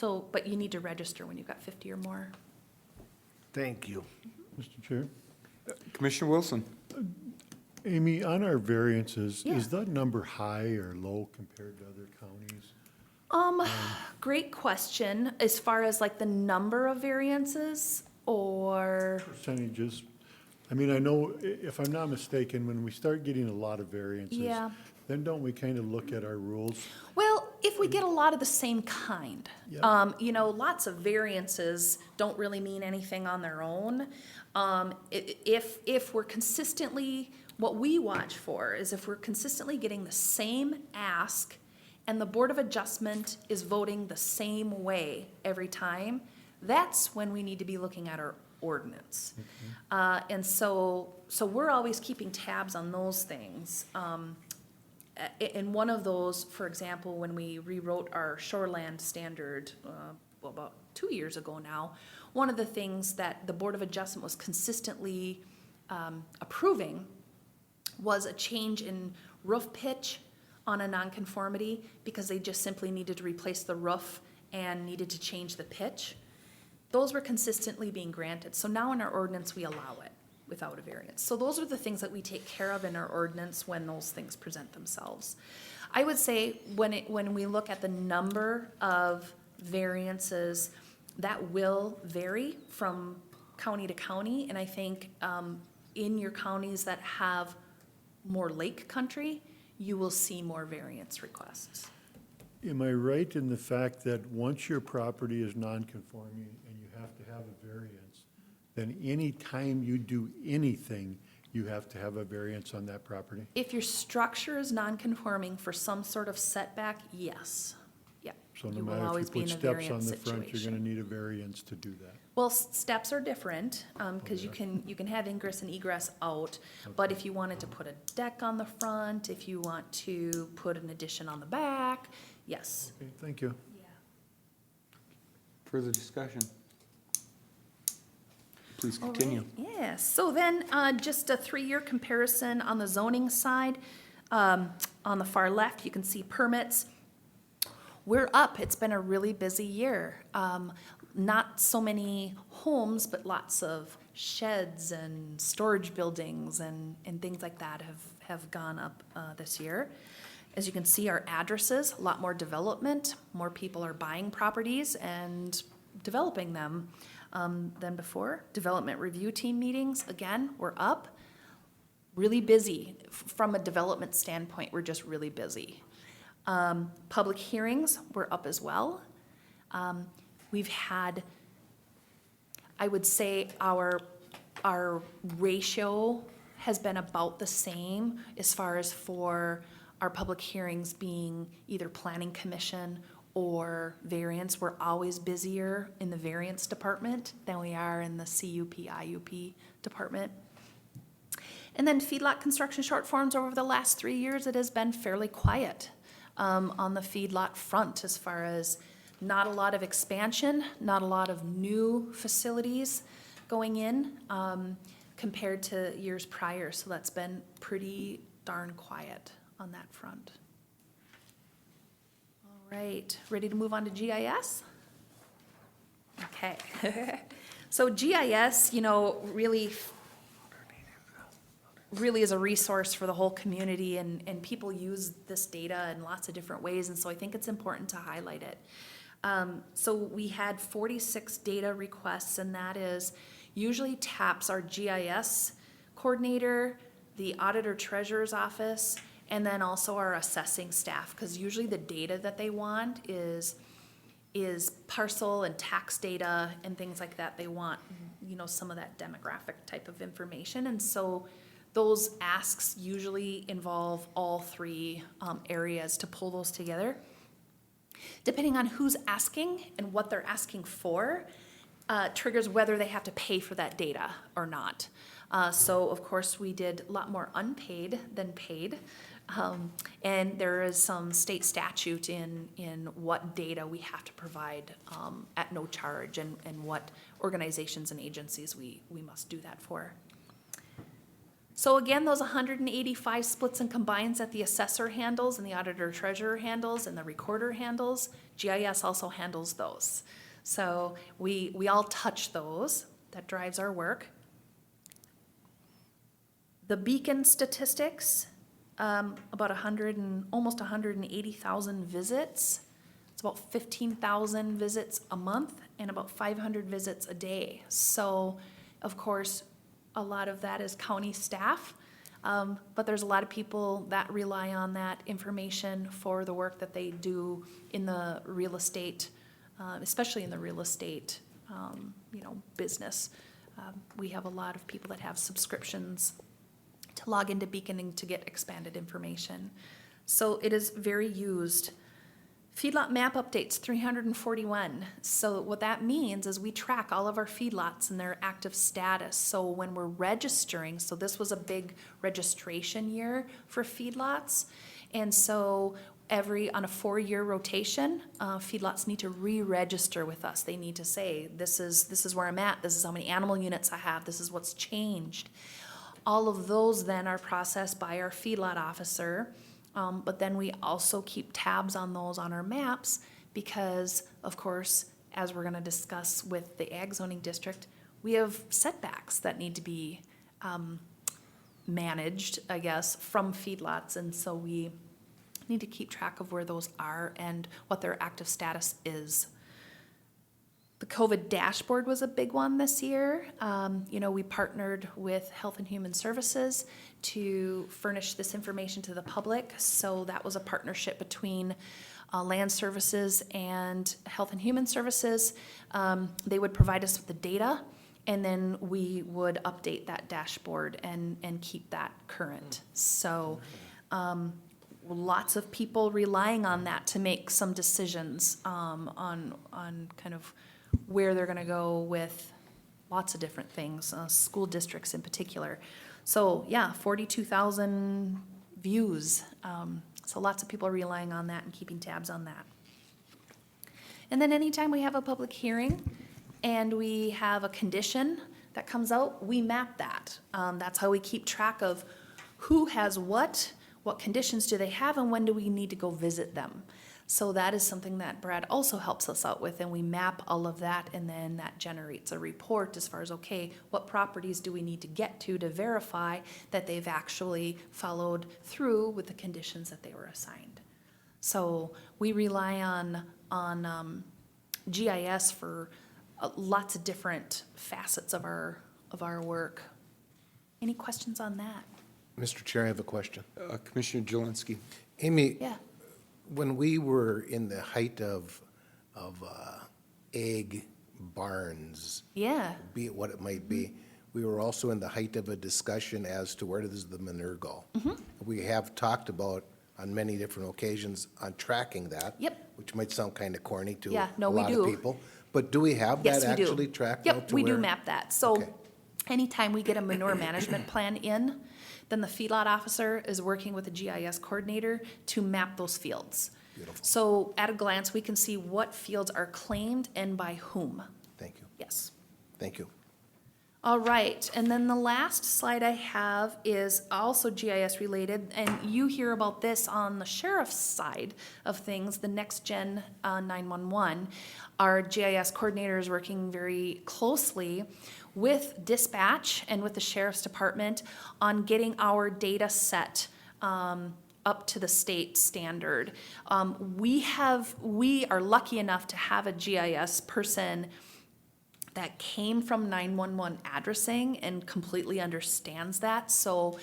but you need to register when you've got 50 or more. Thank you. Mr. Chair? Commissioner Wilson. Amy, on our variances, Yeah. is that number high or low compared to other counties? Great question. As far as like the number of variances or, Percentages? I mean, I know, if I'm not mistaken, when we start getting a lot of variances, Yeah. then don't we kind of look at our rules? well, if we get a lot of the same kind. Yeah. Lots of variances don't really mean anything on their own. If we're consistently, what we watch for is if we're consistently getting the same ask and the Board of Adjustment is voting the same way every time, that's when we need to be looking at our ordinance. And so we're always keeping tabs on those things. In one of those, for example, when we rewrote our shoreland standard, about 2 years ago now, one of the things that the Board of Adjustment was consistently approving was a change in roof pitch on a nonconformity because they just simply needed to replace the roof and needed to change the pitch. Those were consistently being granted. So now in our ordinance, we allow it without a variance. So those are the things that we take care of in our ordinance when those things present themselves. I would say when we look at the number of variances, that will vary from county to county. And I think in your counties that have more lake country, you will see more variance requests. Am I right in the fact that once your property is non-conforming and you have to have a variance, then any time you do anything, you have to have a variance on that property? If your structure is non-conforming for some sort of setback, yes. Yeah. So no You will matter if always you be put in a steps on variance the front, you're situation. gonna need a variance to do that. Well, steps are different, because you can have ingress and egress out, but if you wanted to put a deck on the front, if you want to put an addition on the back, yes. Okay, thank you. Further discussion? Please All right, continue. yes, so then, just a 3-year comparison on the zoning side. On the far left, you can see permits. We're up, it's been a really busy year. Not so many homes, but lots of sheds and storage buildings and things like that have gone up this year. As you can see, our addresses, a lot more development, more people are buying properties and developing them than before. Development review team meetings, again, we're up. Really busy. From a development standpoint, we're just really busy. Public hearings, we're up as well. We've had, I would say our ratio has been about the same as far as for our public hearings being either planning commission or variance. We're always busier in the variance department than we are in the CUP, IUP department. And then feedlot construction short forms over the last 3 years, it has been fairly quiet on the feedlot front as far as not a lot of expansion, not a lot of new facilities going in compared to years prior. So that's been pretty darn quiet on that front. All right, ready to move on to GIS? Okay. So GIS, really is a resource for the whole community, and people use this data in lots of different ways, and so I think it's important to highlight it. So we had 46 data requests, and that is usually taps our GIS coordinator, the auditor treasurer's office, and then also our assessing staff, because usually the data that they want is parcel and tax data and things like that. They want, some of that demographic type of information, and so those asks usually involve all 3 areas to pull those together. Depending on who's asking and what they're asking for, triggers whether they have to pay for that data or not. So of course we did a lot more unpaid than paid. And there is some state statute in what data we have to provide at no charge and what organizations and agencies we must do that for. So again, those 185 splits and combines that the assessor handles and the auditor treasurer handles and the recorder handles, GIS also handles those. So we all touch those. That drives our work. The Beacon statistics, about almost 180,000 visits. It's about 15,000 visits a month and about 500 visits a day. So, of course, a lot of that is county staff, but there's a lot of people that rely on that information for the work that they do in the real estate, especially in the real estate, business. We have a lot of people that have subscriptions to log into Beaconing to get expanded information. So it is very used. Feedlot map updates, 341. So what that means is we track all of our feedlots and their active status. So when we're registering, so this was a big registration year for feedlots. And so on a 4-year rotation, feedlots need to re-register with us. They need to say, this is where I'm at, this is how many animal units I have, this is what's changed. All of those then are processed by our feedlot officer. But then we also keep tabs on those on our maps because, of course, as we're going to discuss with the Ag Zoning District, we have setbacks that need to be managed, I guess, from feedlots. And so we need to keep track of where those are and what their active status is. The Cova Dashboard was a big one this year. We partnered with Health and Human Services to furnish this information to the public. So that was a partnership between Land Services and Health and Human Services. They would provide us with the data, and then we would update that dashboard and keep that current. So lots of people relying on that to make some decisions on kind of where they're gonna go with lots of different things, school districts in particular. So, yeah, 42,000 views. So lots of people are relying on that and keeping tabs on that. And then anytime we have a public hearing and we have a condition that comes out, we map that. That's how we keep track of who has what conditions do they have, and when do we need to go visit them. So that is something that Brad also helps us out with, and we map all of that, and then that generates a report as far as, okay, what properties do we need to get to verify that they've actually followed through with the conditions that they were assigned. So we rely on GIS for lots of different facets of our work. Any questions on that? Mr. Chair, I have a question. Commissioner Jelinski. Amy, Yeah. when we were in the height of egg barns, Yeah. be it what it might be, we were also in the height of a discussion as to where does the manure go. We have talked about on many different occasions on tracking that. Yep. Which might sound kind of corny to Yeah, a no, we lot of do. people. But do we have Yes, that we do. actually tracked out Yep, to we do where- map that. So Okay. anytime we get a manure management plan in, then the feedlot officer is working with a GIS coordinator to map those fields. Beautiful. So at a glance, we can see what fields are claimed and by whom. Thank you. Yes. Thank you. All right, and then the last slide I have is also GIS related, and you hear about this on the sheriff's side of things, the Next Gen 911. Our GIS coordinator is working very closely with dispatch and with the sheriff's department on getting our data set up to the state standard. We are lucky enough to have a GIS person that came from 911 addressing and completely understands that. So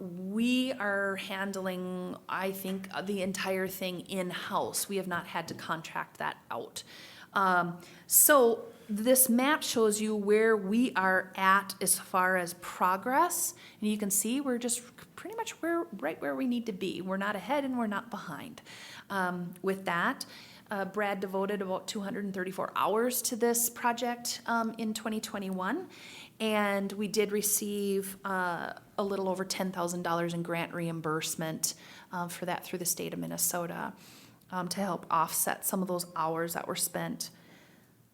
we are handling, I think, the entire thing in-house. We have not had to contract that out. So this map shows you where we are at as far as progress. And you can see we're just pretty much right where we need to be. We're not ahead and we're not behind. With that, Brad devoted about 234 hours to this project in 2021, and we did receive a little over $10,000 in grant reimbursement for that through the state of Minnesota to help offset some of those hours that were spent.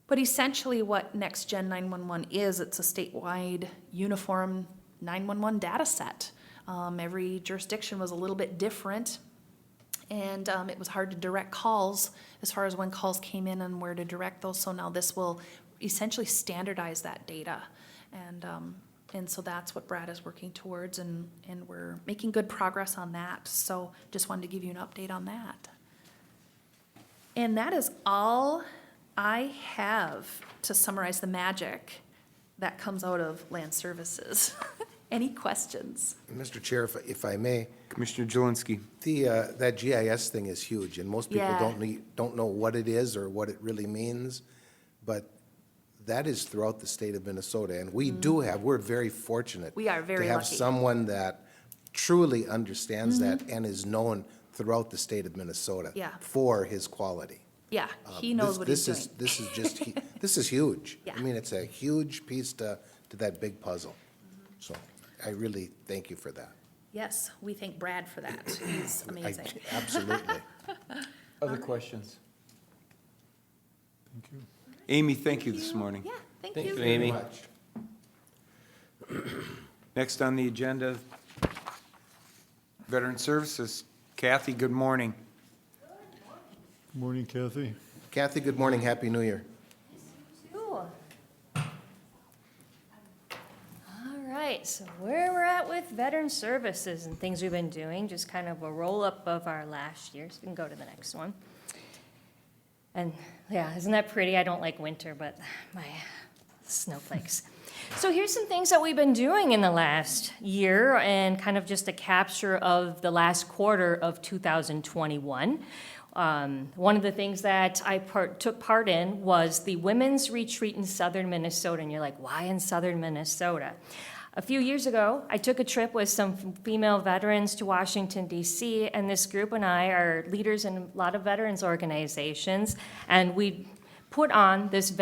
But essentially what Next Gen 911 is, it's a statewide uniform 911 data set. Every jurisdiction was a little bit different. And it was hard to direct calls as far as when calls came in and where to direct those. So now this will essentially standardize that data. And so that's what Brad is working towards, and we're making good progress on that. So just wanted to give you an update on that. And that is all I have to summarize the magic that comes out of Land Services. Any questions? Mr. Chair, if I may, Commissioner Jelinski. that GIS thing is huge, and most people Yeah. don't know what it is or what it really means, but that is throughout the state of Minnesota, and we're very fortunate. We are very to have lucky. someone that truly understands that and is known throughout the state of Minnesota Yeah. for his quality. Yeah, he knows what he's doing. This is just, this is huge. Yeah. I mean, it's a huge piece to that big puzzle. So I really thank you for that. Yes, we thank Brad for that. He's amazing. Absolutely. Other questions? Thank you. Amy, thank you this morning. Yeah, thank Thank you. you, Amy. Much. Next on the agenda, Veteran Services. Kathy, good morning. Good morning, Kathy. Kathy, good morning. Happy New Year. All right, right, so where we're at with veteran services and things we've been doing, just kind of a roll-up of our last year, so we can go to the next one. And, yeah, isn't that pretty? I don't like winter, but my snowflakes. So here's some things that we've been doing in the last year, and kind of just a capture of the last quarter of 2021. One of the things that I took part in was the Women's Retreat in southern Minnesota. And you're like, why in southern Minnesota? A few years ago, I took a trip with some female veterans to Washington, D.C., and this group and I are leaders in a lot of veterans organizations, and we put on this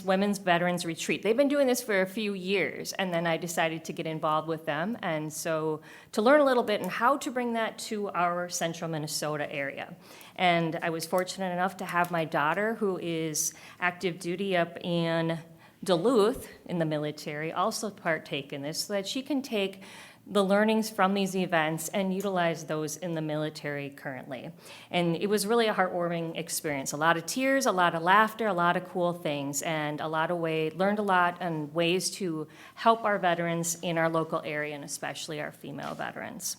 women's veterans retreat. They've been doing this for a few years, and then I decided to get involved with them, and so to learn a little bit on how to bring that to our central Minnesota area. And I was fortunate enough to have my daughter, who is active duty up in Duluth in the military, also partake in this so that she can take the learnings from these events and utilize those in the military currently. And it was really a heartwarming experience. A lot of tears, a lot of laughter, a lot of cool things, and learned a lot and ways to help our veterans in our local area, and especially our female veterans.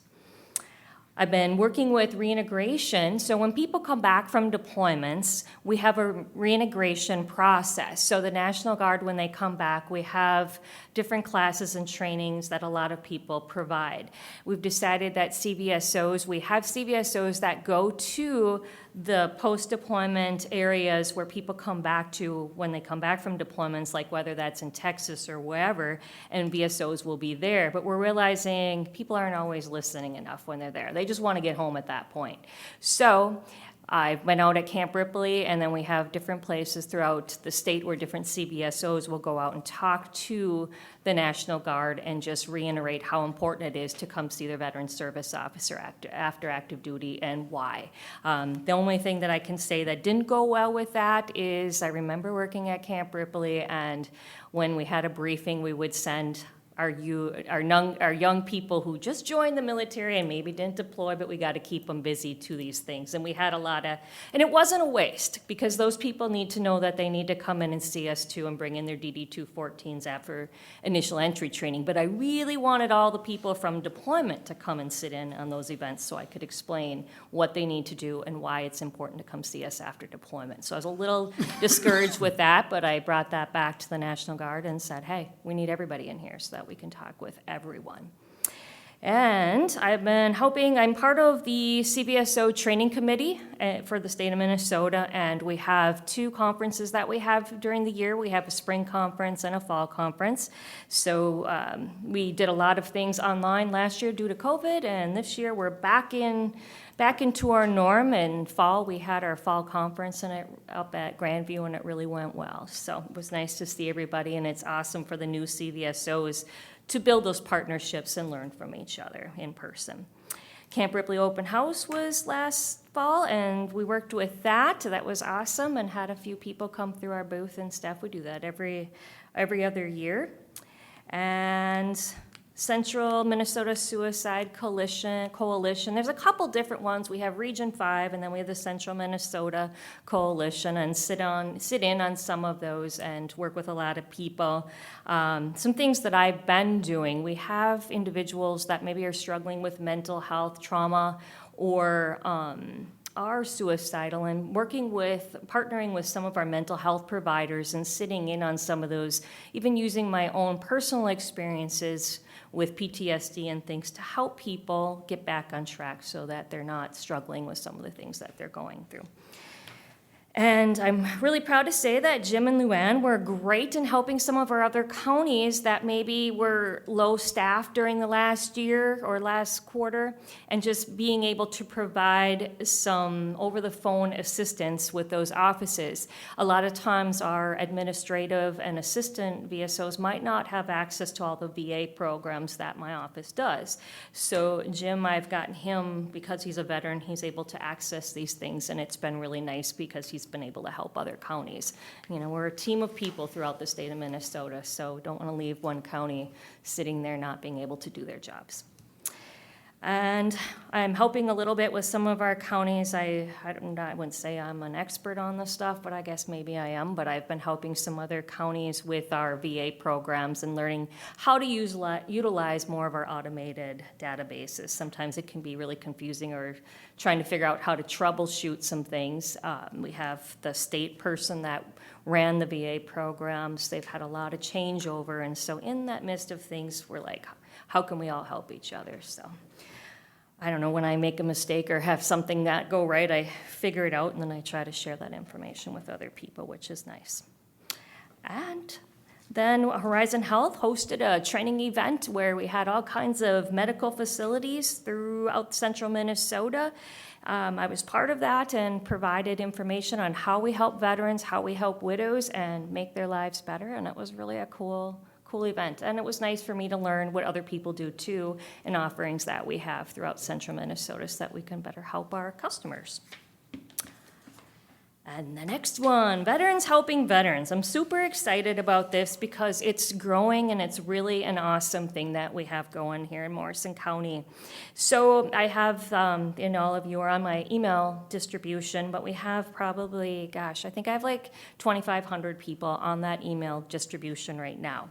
I've been working with reintegration. So when people come back from deployments, we have a reintegration process. So the National Guard, when they come back, we have different classes and trainings that a lot of people provide. We've decided that we have CVSOs that go to the post-deployment areas where people come back to when they come back from deployments, like whether that's in Texas or wherever, and VSOs will be there. But we're realizing people aren't always listening enough when they're there. They just want to get home at that point. So I've been out at Camp Ripley, and then we have different places throughout the state where different CVSOs will go out and talk to the National Guard and just reiterate how important it is to come see their veteran service officer after active duty and why. The only thing that I can say that didn't go well with that is I remember working at Camp Ripley, and when we had a briefing, we would send our young people who just joined the military and maybe didn't deploy, but we got to keep them busy to these things. And we had and it wasn't a waste, because those people need to know that they need to come in and see us too and bring in their DD-214s after initial entry training. But I really wanted all the people from deployment to come and sit in on those events so I could explain what they need to do and why it's important to come see us after deployment. So I was a little discouraged with that, but I brought that back to the National Guard and said, hey, we need everybody in here so that we can talk with everyone. And I'm part of the CVSO training committee for the state of Minnesota, and we have 2 conferences that we have during the year. We have a spring conference and a fall conference. So we did a lot of things online last year due to COVID, and this year we're back into our norm. In fall, we had our fall conference up at Grandview, and it really went well. So it was nice to see everybody, and it's awesome for the new CVSOs to build those partnerships and learn from each other in person. Camp Ripley Open House was last fall, and we worked with that. That was awesome, and had a few people come through our booth and stuff. We do that every other year. And Central Minnesota Suicide Coalition. There's a couple different ones. We have Region 5, and then we have the Central Minnesota Coalition, and sit in on some of those and work with a lot of people. Some things that I've been doing, we have individuals that maybe are struggling with mental health trauma or are suicidal, and partnering with some of our mental health providers and sitting in on some of those, even using my own personal experiences with PTSD and things to help people get back on track so that they're not struggling with some of the things that they're going through. And I'm really proud to say that Jim and Luann were great in helping some of our other counties that maybe were low staffed during the last year or last quarter, and just being able to provide some over-the-phone assistance with those offices. A lot of times our administrative and assistant VSOs might not have access to all the VA programs that my office does. So Jim, I've gotten him, because he's a veteran, he's able to access these things, and it's been really nice because he's been able to help other counties. We're a team of people throughout the state of Minnesota, so don't want to leave one county sitting there not being able to do their jobs. And I'm helping a little bit with some of our counties. I wouldn't say I'm an expert on this stuff, but I guess maybe I am. But I've been helping some other counties with our VA programs and learning how to utilize more of our automated databases. Sometimes it can be really confusing, or trying to figure out how to troubleshoot some things. We have the state person that ran the VA programs. They've had a lot of changeover. And so in that midst of things, we're like, how can we all help each other? So I don't know, when I make a mistake or have something not go right, I figure it out, and then I try to share that information with other people, which is nice. And then Horizon Health hosted a training event where we had all kinds of medical facilities throughout central Minnesota. I was part of that and provided information on how we help veterans, how we help widows, and make their lives better, and it was really a cool event. And it was nice for me to learn what other people do too, and offerings that we have throughout central Minnesota so that we can better help our customers. And the next one, Veterans Helping Veterans. I'm super excited about this because it's growing and it's really an awesome thing that we have going here in Morrison County. So I have, and all of you are on my email distribution, but we have probably, I think I have like 2,500 people on that email distribution right now.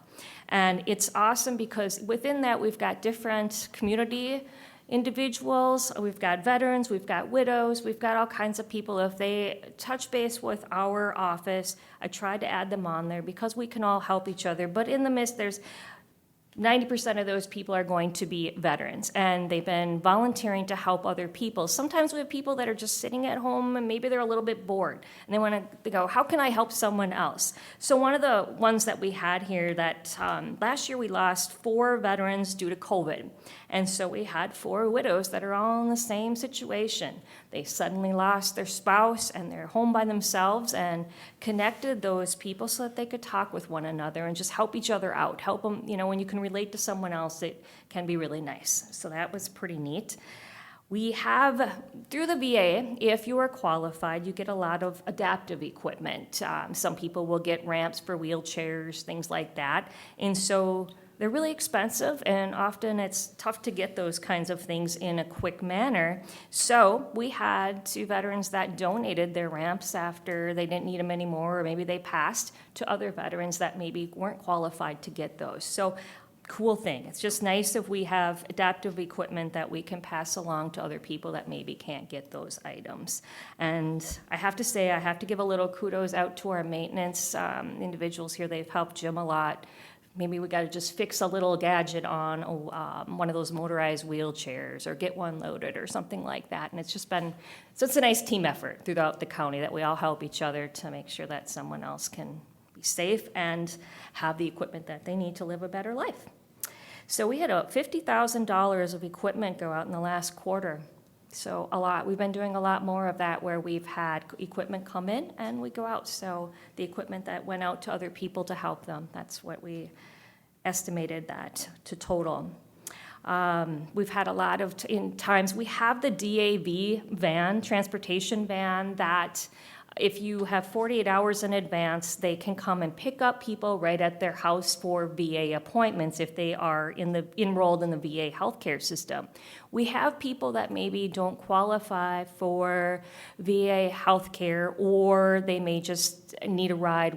And it's awesome because within that we've got different community individuals, we've got veterans, we've got widows, we've got all kinds of people. If they touch base with our office, I tried to add them on there because we can all help each other. But in the midst, there's 90% of those people are going to be veterans, and they've been volunteering to help other people. Sometimes we have people that are just sitting at home and maybe they're a little bit bored, and they want to go, how can I help someone else? So one of the ones that we had here that last year we lost 4 veterans due to COVID. And so we had 4 widows that are all in the same situation. They suddenly lost their spouse and they're home by themselves, and connected those people so that they could talk with one another and just help each other out. Help them, when you can relate to someone else, it can be really nice. So that was pretty neat. We have, through the VA, if you are qualified, you get a lot of adaptive equipment. Some people will get ramps for wheelchairs, things like that. And so they're really expensive, and often it's tough to get those kinds of things in a quick manner. So we had 2 veterans that donated their ramps after they didn't need them anymore, or maybe they passed to other veterans that maybe weren't qualified to get those. So cool thing. It's just nice if we have adaptive equipment that we can pass along to other people that maybe can't get those items. And I have to say, I have to give a little kudos out to our maintenance individuals here. They've helped Jim a lot. Maybe we got to just fix a little gadget on one of those motorized wheelchairs, or get one loaded or something like that. And it's just been, so it's a nice team effort throughout the county that we all help each other to make sure that someone else can be safe and have the equipment that they need to live a better life. So we had $50,000 of equipment go out in the last quarter. So a lot. We've been doing a lot more of that, where we've had equipment come in and we go out. So the equipment that went out to other people to help them, that's what we estimated that to total. We've had a lot of times. We have the DAV van, transportation van, that if you have 48 hours in advance, they can come and pick up people right at their house for VA appointments if they are enrolled in the VA healthcare system. We have people that maybe don't qualify for VA healthcare, or they may just need a ride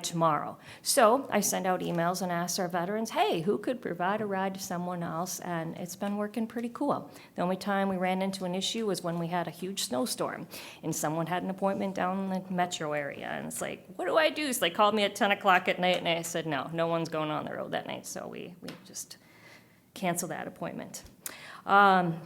tomorrow. So I send out emails and ask our veterans, hey, who could provide a ride to someone else? And it's been working pretty cool. The only time we ran into an issue was when we had a huge snowstorm and someone had an appointment down in the metro area. And it's like, what do I do? So they called me at 10 o'clock at night, and I said, no one's going on the road that night. So we just canceled that appointment.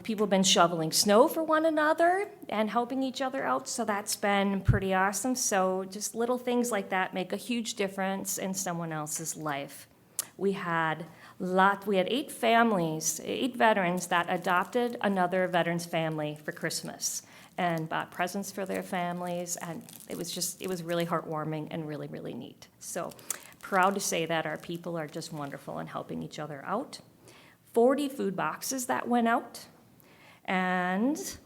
People have been shoveling snow for one another and helping each other out, so that's been pretty awesome. So just little things like that make a huge difference in someone else's life. We had 8 veterans that adopted another veteran's family for Christmas and bought presents for their families, and it was really heartwarming and really, really neat. So proud to say that our people are just wonderful in helping each other out. 40 food boxes that went out, and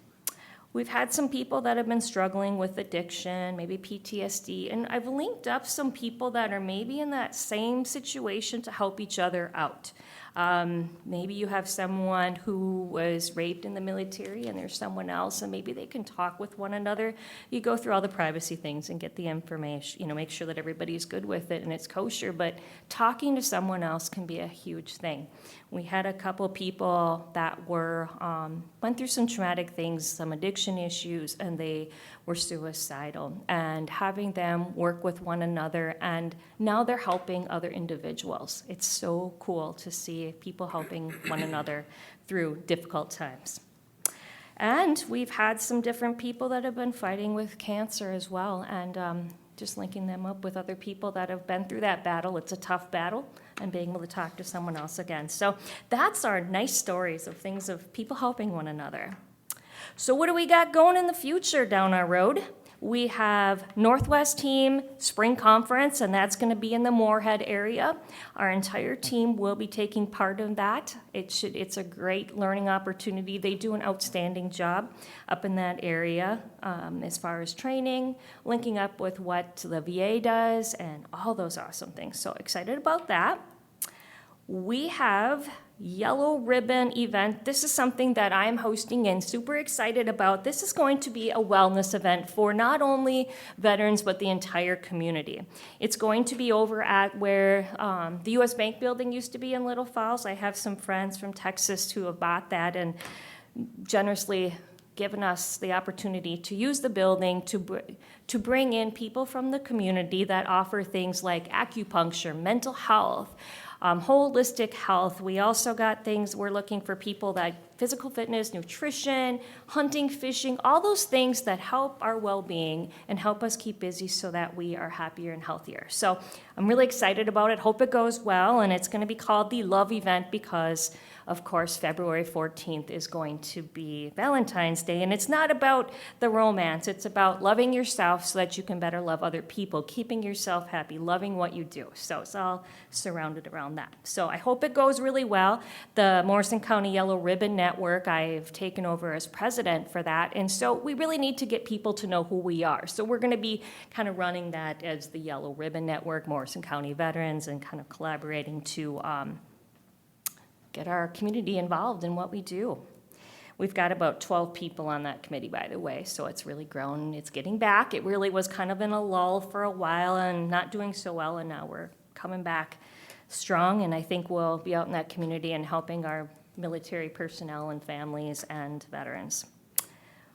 we've had some people that have been struggling with addiction, maybe PTSD, and I've linked up some people that are maybe in that same situation to help each other out. Maybe you have someone who was raped in the military and there's someone else, and maybe they can talk with one another. You go through all the privacy things and get the information, make sure that everybody's good with it and it's kosher, but talking to someone else can be a huge thing. We had a couple people that were, went through some traumatic things, some addiction issues, and they were suicidal. And having them work with one another, and now they're helping other individuals. It's so cool to see people helping one another through difficult times. And we've had some different people that have been fighting with cancer as well, and just linking them up with other people that have been through that battle. It's a tough battle, and being able to talk to someone else again. So that's our nice stories of things of people helping one another. So what do we got going in the future down our road? We have Northwest Team Spring Conference, and that's going to be in the Moorhead area. Our entire team will be taking part in that. It's a great learning opportunity. They do an outstanding job up in that area as far as training, linking up with what the VA does, and all those awesome things. So excited about that. We have Yellow Ribbon event. This is something that I'm hosting and super excited about. This is going to be a wellness event for not only veterans, but the entire community. It's going to be over at where the U.S. Bank building used to be in Little Falls. I have some friends from Texas who have bought that and generously given us the opportunity to use the building to bring in people from the community that offer things like acupuncture, mental health, holistic health. We also got things, we're looking for people that physical fitness, nutrition, hunting, fishing, all those things that help our well-being and help us keep busy so that we are happier and healthier. So I'm really excited about it. Hope it goes well, and it's going to be called the Love Event because, of course, February 14th is going to be Valentine's Day, and it's not about the romance. It's about loving yourself so that you can better love other people, keeping yourself happy, loving what you do. So it's all surrounded around that. So I hope it goes really well. The Morrison County Yellow Ribbon Network, I've taken over as president for that, and so we really need to get people to know who we are. So we're going to be kind of running that as the Yellow Ribbon Network, Morrison County Veterans, and kind of collaborating to get our community involved in what we do. We've got about 12 people on that committee, by the way, so it's really grown. It's getting back. It really was kind of in a lull for a while and not doing so well, and now we're coming back strong, and I think we'll be out in that community and helping our military personnel and families and veterans.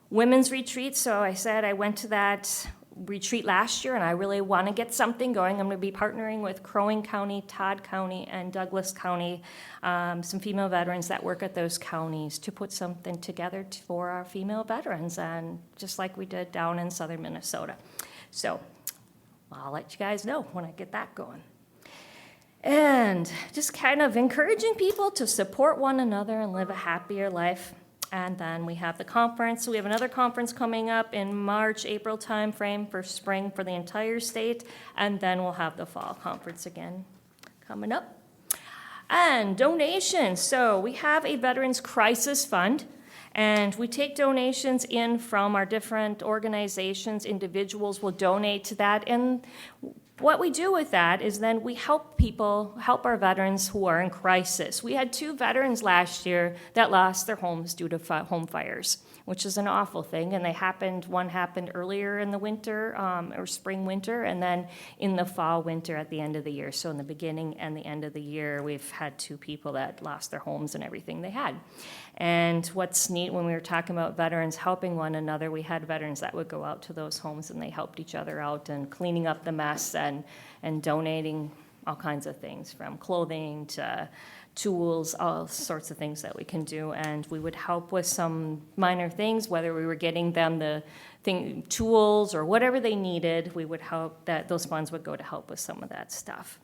Women's retreat, so I said I went to that retreat last year, and I really want to get something going. I'm going to be partnering with Crow Wing County, Todd County, and Douglas County, some female veterans that work at those counties, to put something together for our female veterans, and just like we did down in southern Minnesota. So I'll let you guys know when I get that going. And just kind of encouraging people to support one another and live a happier life. And then we have the conference. We have another conference coming up in March, April timeframe for spring for the entire state. And then we'll have the fall conference again coming up. And donations. So we have a Veterans Crisis Fund. And we take donations in from our different organizations. Individuals will donate to that. And what we do with that is then we help people, help our veterans who are in crisis. We had 2 veterans last year that lost their homes due to home fires, which is an awful thing. And one happened earlier in the winter, or spring, winter, and then in the fall, winter at the end of the year. So in the beginning and the end of the year, we've had 2 people that lost their homes and everything they had. And what's neat, when we were talking about veterans helping one another, we had veterans that would go out to those homes and they helped each other out and cleaning up the mess and donating all kinds of things, from clothing to tools, all sorts of things that we can do. And we would help with some minor things, whether we were getting them the tools or whatever they needed, we would help, that those funds would go to help with some of that stuff.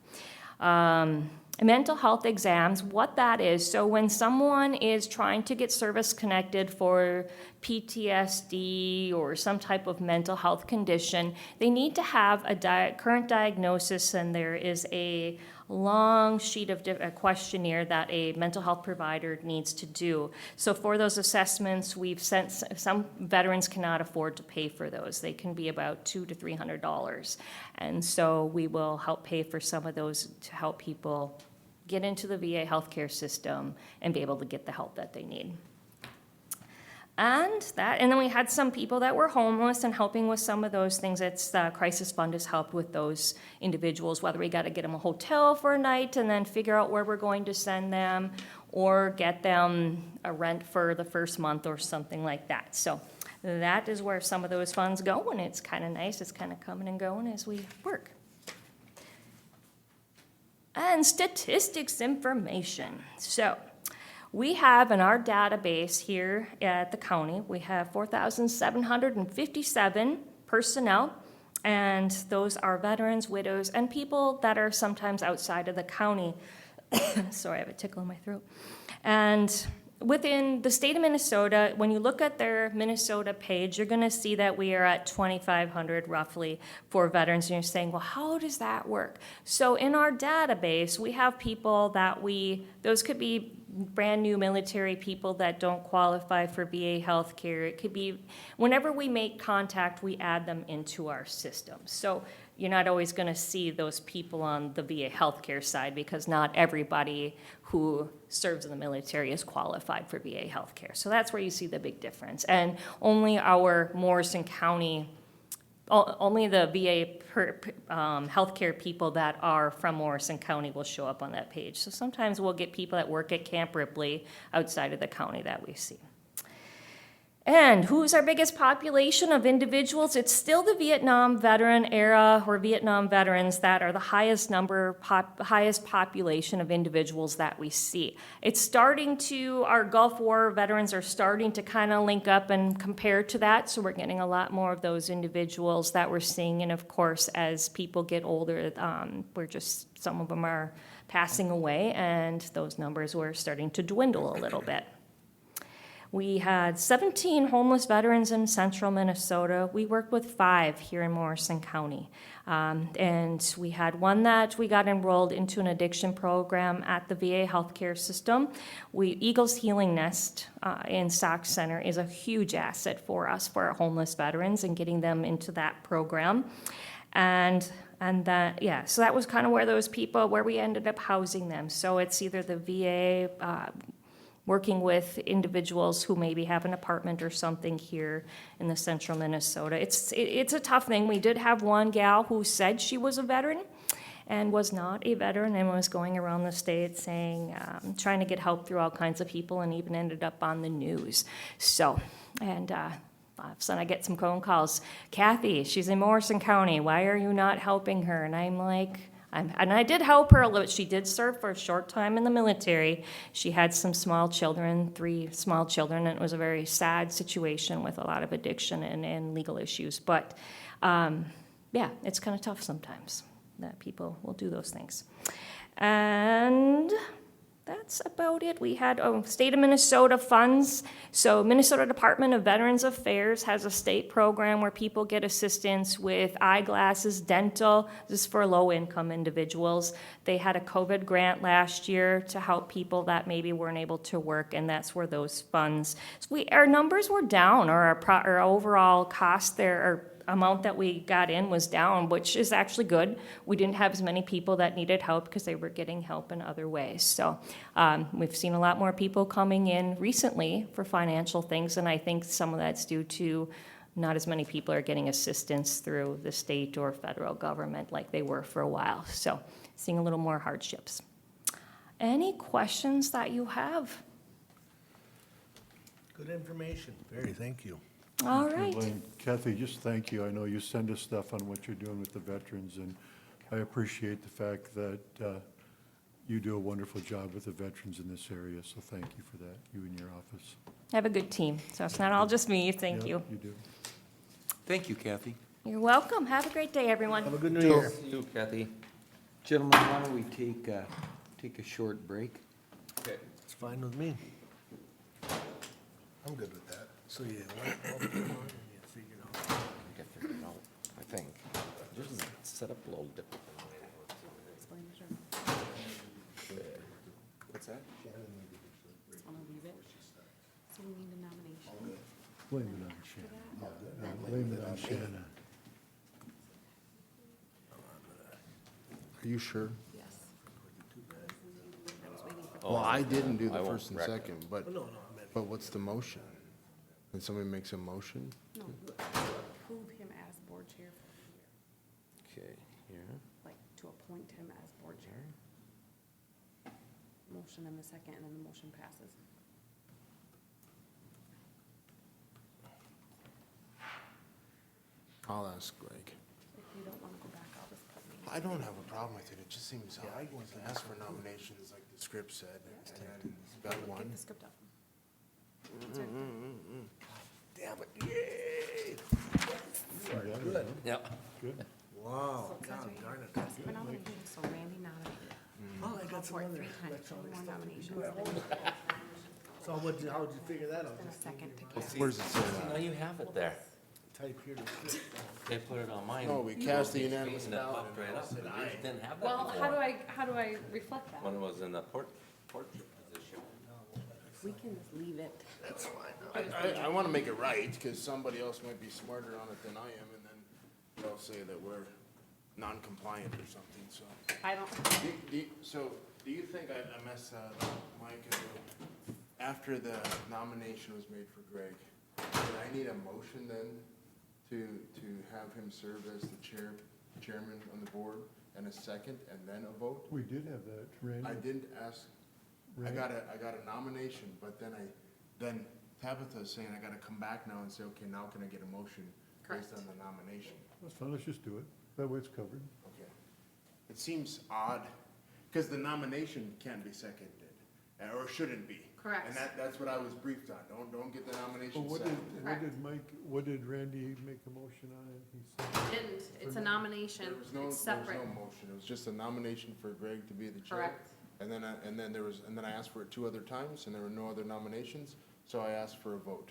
Mental health exams, what that is, so when someone is trying to get service connected for PTSD or some type of mental health condition, they need to have a current diagnosis, and there is a long sheet of a questionnaire that a mental health provider needs to do. So for those assessments, we've sent, some veterans cannot afford to pay for those. They can be about $200 to $300. And so we will help pay for some of those to help people get into the VA healthcare system and be able to get the help that they need. And then we had some people that were homeless and helping with some of those things. It's the Crisis Fund has helped with those individuals, whether we got to get them a hotel for a night and then figure out where we're going to send them, or get them a rent for the first month or something like that. So that is where some of those funds go, and it's kind of nice. It's kind of coming and going as we work. And statistics information. So we have in our database here at the county, we have 4,757 personnel, and those are veterans, widows, and people that are sometimes outside of the county. Sorry, I have a tickle in my throat. And within the state of Minnesota, when you look at their Minnesota page, you're going to see that we are at 2,500 roughly for veterans. And you're saying, well, how does that work? So in our database, we have people that those could be brand new military people that don't qualify for VA healthcare. It could be, whenever we make contact, we add them into our system. So you're not always going to see those people on the VA healthcare side, because not everybody who serves in the military is qualified for VA healthcare. So that's where you see the big difference. And only our Morrison County, only the VA healthcare people that are from Morrison County will show up on that page. So sometimes we'll get people that work at Camp Ripley outside of the county that we see. And who's our biggest population of individuals? It's still the Vietnam veteran era, or Vietnam veterans, that are the highest highest population of individuals that we see. It's starting to, our Gulf War veterans are starting to kind of link up and compare to that, so we're getting a lot more of those individuals that we're seeing. And of course, as people get older, some of them are passing away, and those numbers were starting to dwindle a little bit. We had 17 homeless veterans in central Minnesota. We worked with 5 here in Morrison County. And we had one that we got enrolled into an addiction program at the VA healthcare system. Eagles Healing Nest in Sauk Center is a huge asset for us, for our homeless veterans, and getting them into that program. So that was kind of where we ended up housing them. So it's either the VA working with individuals who maybe have an apartment or something here in the central Minnesota. It's a tough thing. We did have one gal who said she was a veteran and was not a veteran, and was going around the state saying, trying to get help through all kinds of people, and even ended up on the news. So, and all of a sudden I get some phone calls. Kathy, she's in Morrison County. Why are you not helping her? And I'm like, and I did help her a little bit. She did serve for a short time in the military. She had some small children, 3 small children, and it was a very sad situation with a lot of addiction and legal issues. But it's kind of tough sometimes that people will do those things. And that's about it. We had state of Minnesota funds. So Minnesota Department of Veterans Affairs has a state program where people get assistance with eyeglasses, dental. This is for low-income individuals. They had a COVID grant last year to help people that maybe weren't able to work, and that's where those funds. So our numbers were down, or our overall cost there, or amount that we got in was down, which is actually good. We didn't have as many people that needed help because they were getting help in other ways. So we've seen a lot more people coming in recently for financial things, and I think some of that's due to not as many people are getting assistance through the state or federal government like they were for a while. So seeing a little more hardships. Any questions that you have? Good information. Very, thank you. All right. And Kathy, just thank you. I know you send us stuff on what you're doing with the veterans, and I appreciate the fact that you do a wonderful job with the veterans in this area, so thank you for that, you and your office. I have a good team, so it's not all just me. Thank Yeah, you. You do. Thank you, Kathy. You're welcome. Have a great day, everyone. Have a good New Year. See you, Kathy. Gentlemen, why don't we take a short break? It's fine with me. I'm good with that. So you went all the time and you figured out. Get figured out, I think. This is set up a little different. What's that? So we need a nomination. Blame it on Shannon. Blame it on Shannon. Are you sure? Yes. Well, I didn't do I the won't first and wreck it. second, but, No, I meant, but what's the motion? When somebody makes a motion? No, approve him as board chair for a year, Okay, here. like to appoint him as board chair. Motion in the second, and then the motion passes. I'll ask Greg. If you don't wanna go back, I'll just put me. I don't have a problem with it, it just seems odd to ask for nominations like the script said, and then got Get one. the script up. damn it, yay! Good. Yeah. Good. Wow, So it says God right here, darn it. ask for nominations, so Randy nominated. Oh, I got Call some for it other. 3 times, 3 more nominations, So how'd you figure that out? then a Just second to cast. Where's it say Now that? you have it there. type here to sit. They put it on mine. No, we cast the unanimous And that ballot popped and right all up. said Yours didn't have that Well, before. how do I reflect that? When it was in the portrait position. We can just leave it. I wanna make it right, cause somebody else might be smarter on it than I am, and then they'll say that we're non-compliant or something, so. I don't, So, do you think I messed that up, Mike? After the nomination was made for Greg, did I need a motion then to have him serve as the chairman on the board, and a second, and then a vote? We did have that, Randy. I didn't ask, I got a nomination, but then Tabitha's saying I gotta come back now and say, okay, now can I get a motion based on the nomination? That's fine, let's just do it. That way it's covered. Okay. It seems odd, because the nomination can't be seconded, or shouldn't be. Correct. And that's what I was briefed on. Don't get the But nomination what did, seconded. what did Randy make a motion on it? He said, didn't, it's a nomination, There was no it's separate. motion. It was just a nomination for Greg to be the chair. Correct. And then I asked for it 2 other times, and there were no other nominations, so I asked for a vote.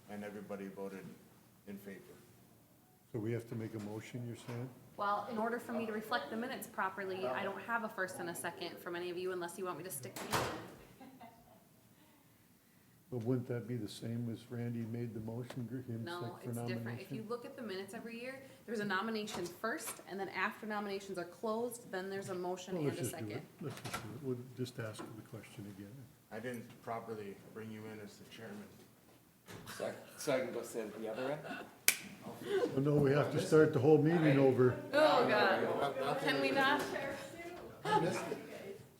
And everybody voted in favor. so we have to make a motion, you're saying? Well, in order for me to reflect the minutes properly, I don't have a first and a second from any of you unless you want me to stick me. But wouldn't that be the same as Randy made the motion, him No, second for it's nomination? different. If you look at the minutes every year, there's a nomination first, and then after nominations are closed, then there's a motion Well, and let's a just do second. it. Let's just do it. We'll just ask the question again. I didn't properly bring you in as the chairman. So I can go sit at the other end? Oh, no, we have to start the whole meeting over. Oh, God. Can we not?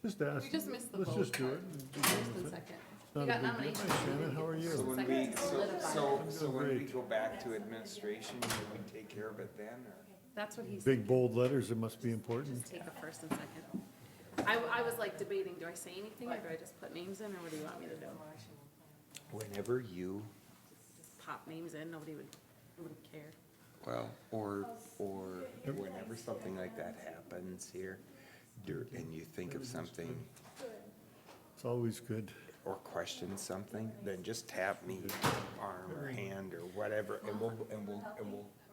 Just ask. We just missed the Let's vote just do part. it. First and second. Not You a got big deal. nominations. Hi, Shannon, how are So you? when Second we, solidified. so when we Great. go back to administration, will we take care of it then, or? That's what he's, Big bold letters, it must be important. just take a first and second. I was like debating, do I say anything, or do I just put names in, or what do you want me to do? Whenever you, Just pop names in, nobody would care. well, or whenever something like that happens here, and you think of something It's always good. or question something, then just tap me, arm or hand or whatever, and we'll go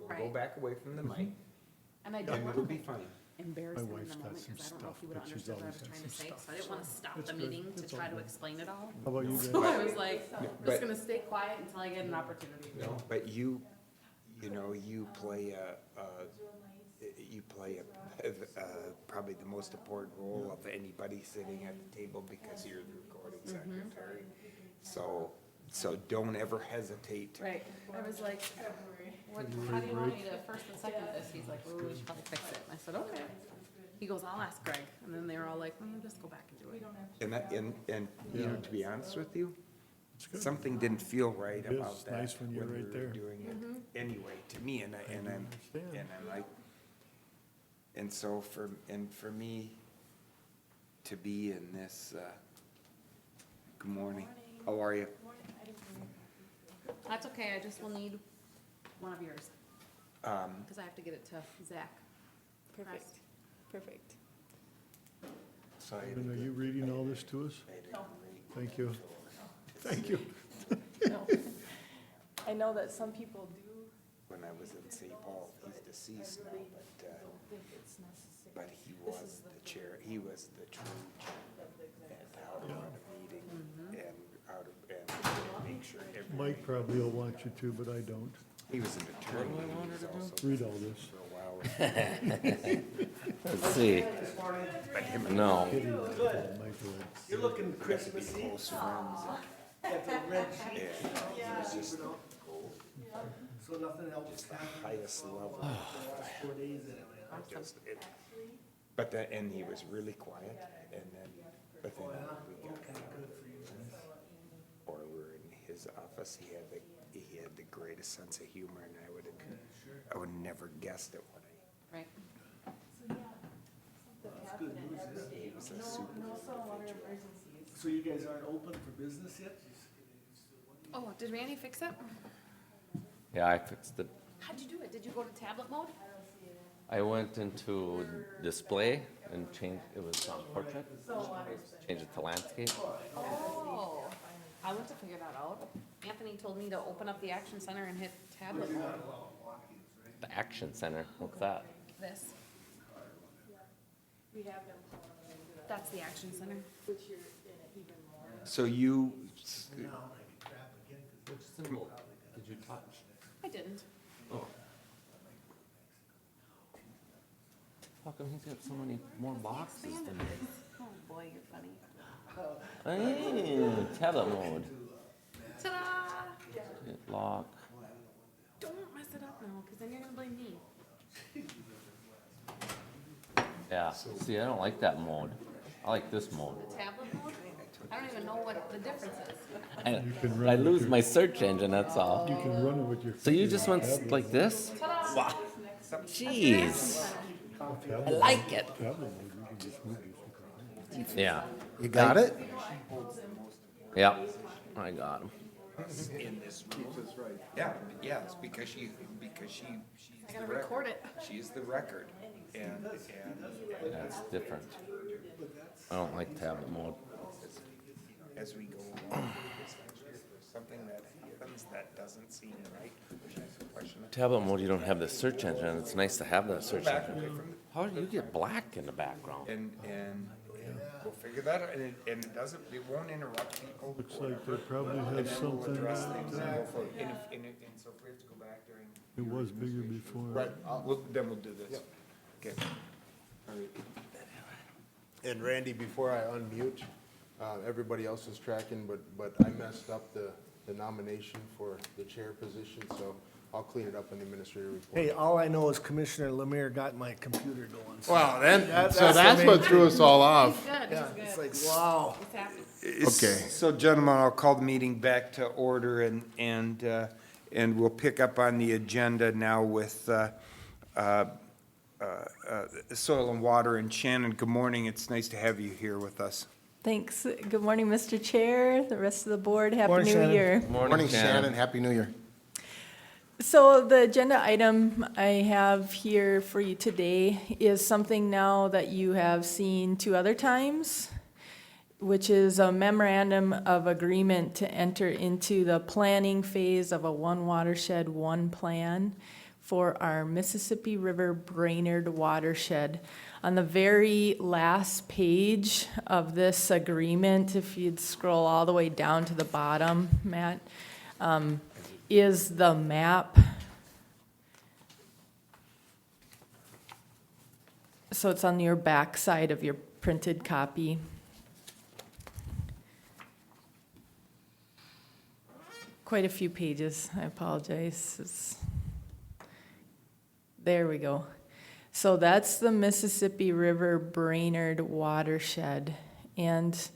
Right. back away from the mic, And I and don't it'll want be to fine. embarrass My him in wife's the got moment, some because I don't know if stuff, he would but she's understand what I always was had trying to some say, stuff, so I didn't want to so stop it's the good. meeting to It's all try to good. explain it all. How about you So guys? I was like, I'm But- just gonna stay quiet until I get an opportunity. No, but you know, you play probably the most important role of anybody sitting at the table because you're the recording secretary. So don't ever hesitate. Right, I was like, what, how do you want me to first and second this? He's like, well, we should probably fix it. And I said, okay. He goes, I'll ask Greg. And then they were all like, just go back and do it. And you know, to be honest with you, It's good. something didn't feel right It is about that nice when you're we right were there. doing it anyway, to me, and I'm understand. like, and so for me to be in this, good morning, how are you? That's okay, I just will need one of yours, because I have to get it to Zach. Perfect, perfect. So I had a And are good- you reading all this to us? I had a great Thank you. to Thank see you. I know that some people do. When I was in St. Paul, he's deceased now, but he was the chair, he was the true chair. And how to run a meeting and how to, and make sure everybody. Mike probably will want you to, but I don't. He was an attorney, he was also Read all this. for a while. Let's see. No. You're looking Christmassy. Got the red sheet. So nothing else happened. Highest level. The last 4 days anyway. But then, and he was really quiet, and then, but then we got, or we're in his office, he had the greatest sense of humor, and I would never guessed it when Right. he was a super. So you guys aren't open for business yet? Oh, did Randy fix it? Yeah, I fixed it. How'd you do it? Did you go to tablet mode? I went into display and changed, it was portrait. Changed it to landscape. Oh, I went to figure that out. Anthony told me to open up the Action Center and hit tablet mode. The Action Center, what's that? This. That's the Action Center. So you, Did you touch? I didn't. How come he's got so many more boxes than me? Oh, boy, you're funny. Hey, tablet mode. Ta-da! Hit lock. Don't mess it up now, because then you're gonna blame me. Yeah, see, I don't like that mode. I like this mode. Tablet mode? I don't even know what the difference is. I lose my search engine, that's all. You can run it with your. So you just went like this? Wow. Jeez. I like it. Yeah. You got it? Yeah, I got him. in this room. Yeah, it's because she's I gotta record it. She's the record, and That's different. I don't like tablet mode. as we go along, if there's something that happens that doesn't seem right, which is a question. Tablet mode, you don't have the search engine. It's nice to have that search engine. How do you get black in the background? And we'll figure that out, and it won't interrupt people. Looks like they probably And have then we'll something, address things and go forward. And so if we have to go back during. it was bigger before. Right, then we'll do this. Okay. All right. And Randy, before I unmute, everybody else is tracking, but I messed up the nomination for the chair position, so I'll clean it up in the administrative report. Hey, all I know is Commissioner Lemire got my computer going. So Well, then, That's so the that's main what threw us all off. Good, yeah, he's it's good. like, wow. He's happy. Okay. So gentlemen, I'll call the meeting back to order and we'll pick up on the agenda now with Soil and Water. And Shannon, good morning. It's nice to have you here with us. Thanks. Good morning, Mr. Chair, the rest of the board. Happy Morning, New Shannon. Year. Morning, Shannon. Happy New Year. So the agenda item I have here for you today is something now that you have seen 2 other times, which is a memorandum of agreement to enter into the planning phase of a One Watershed, One Plan for our Mississippi River Brainerd watershed. On the very last page of this agreement, if you'd scroll all the way down to the bottom, Matt, is the map. So it's on your back side of your printed copy. Quite a few pages, I apologize. There we go. So that's the Mississippi River Brainerd watershed, and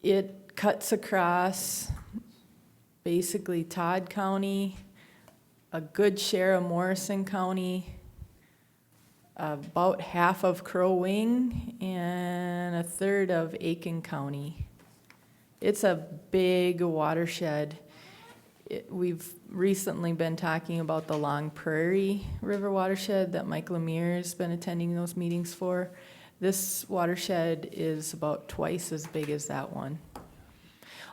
it cuts across basically Todd County, a good share of Morrison County, about half of Crow Wing, and a third of Aiken County. It's a big watershed. We've recently been talking about the Long Prairie River watershed that Mike Lemire's been attending those meetings for. This watershed is about twice as big as that one.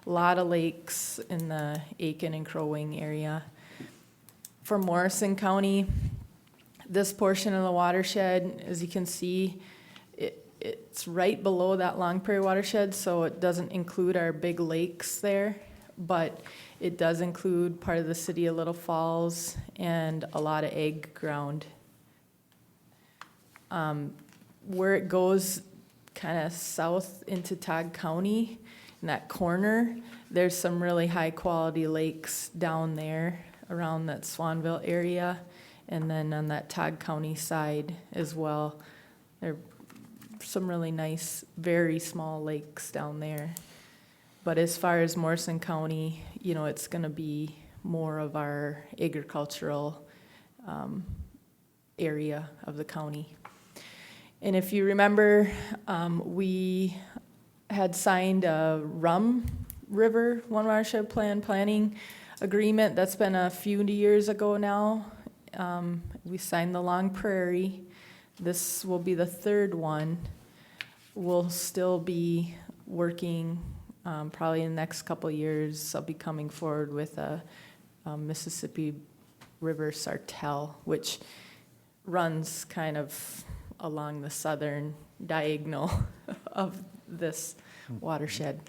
A lot of lakes in the Aiken and Crow Wing area. For Morrison County, this portion of the watershed, as you can see, it's right below that Long Prairie watershed, so it doesn't include our big lakes there, but it does include part of the city of Little Falls and a lot of ag ground. Where it goes kind of south into Todd County, in that corner, there's some really high-quality lakes down there around that Swanville area. And then on that Todd County side as well, there are some really nice, very small lakes down there. But as far as Morrison County, you know, it's gonna be more of our agricultural area of the county. And if you remember, we had signed a Rum River One Watershed Plan planning agreement. That's been a few years ago now. We signed the Long Prairie. This will be the third one. We'll still be working, probably in the next couple of years. I'll be coming forward with a Mississippi River Sartell, which runs kind of along the southern diagonal of this watershed.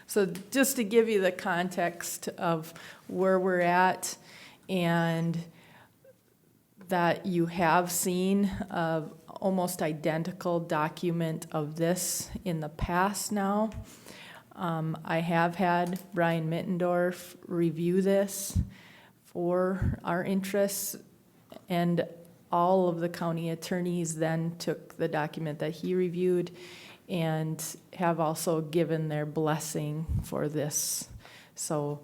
So just to give you the context of where we're at, and that you have seen a almost identical document of this in the past now. I have had Brian Mittendorf review this for our interests, and all of the county attorneys then took the document that he reviewed and have also given their blessing for this. So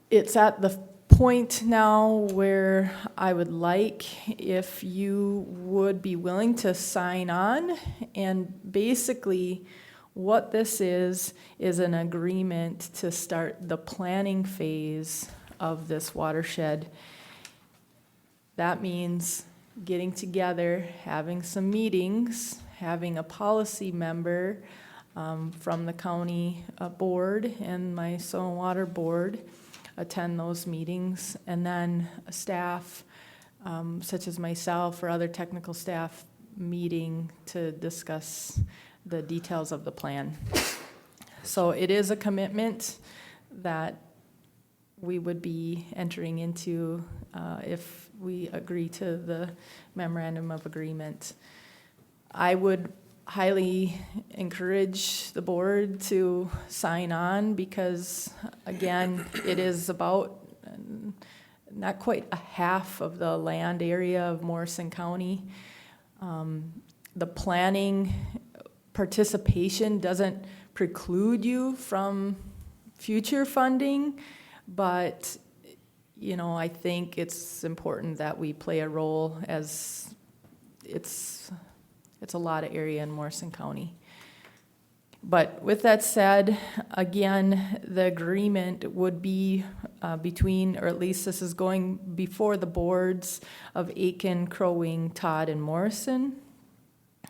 it's at the point now where I would like if you would be willing to sign on. And basically what this is an agreement to start the planning phase of this watershed. That means getting together, having some meetings, having a policy member from the county board and my soil and water board attend those meetings, and then a staff such as myself or other technical staff meeting to discuss the details of the plan. So it is a commitment that we would be entering into if we agree to the Memorandum of Agreement. I would highly encourage the board to sign on because, again, it is about not quite a half of the land area of Morrison County. The planning participation doesn't preclude you from future funding, but you know, I think it's important that we play a role, as it's a lot of area in Morrison County. But with that said, again, the agreement would be between, or at least this is going before the boards of Aiken, Crow Wing, Todd, and Morrison,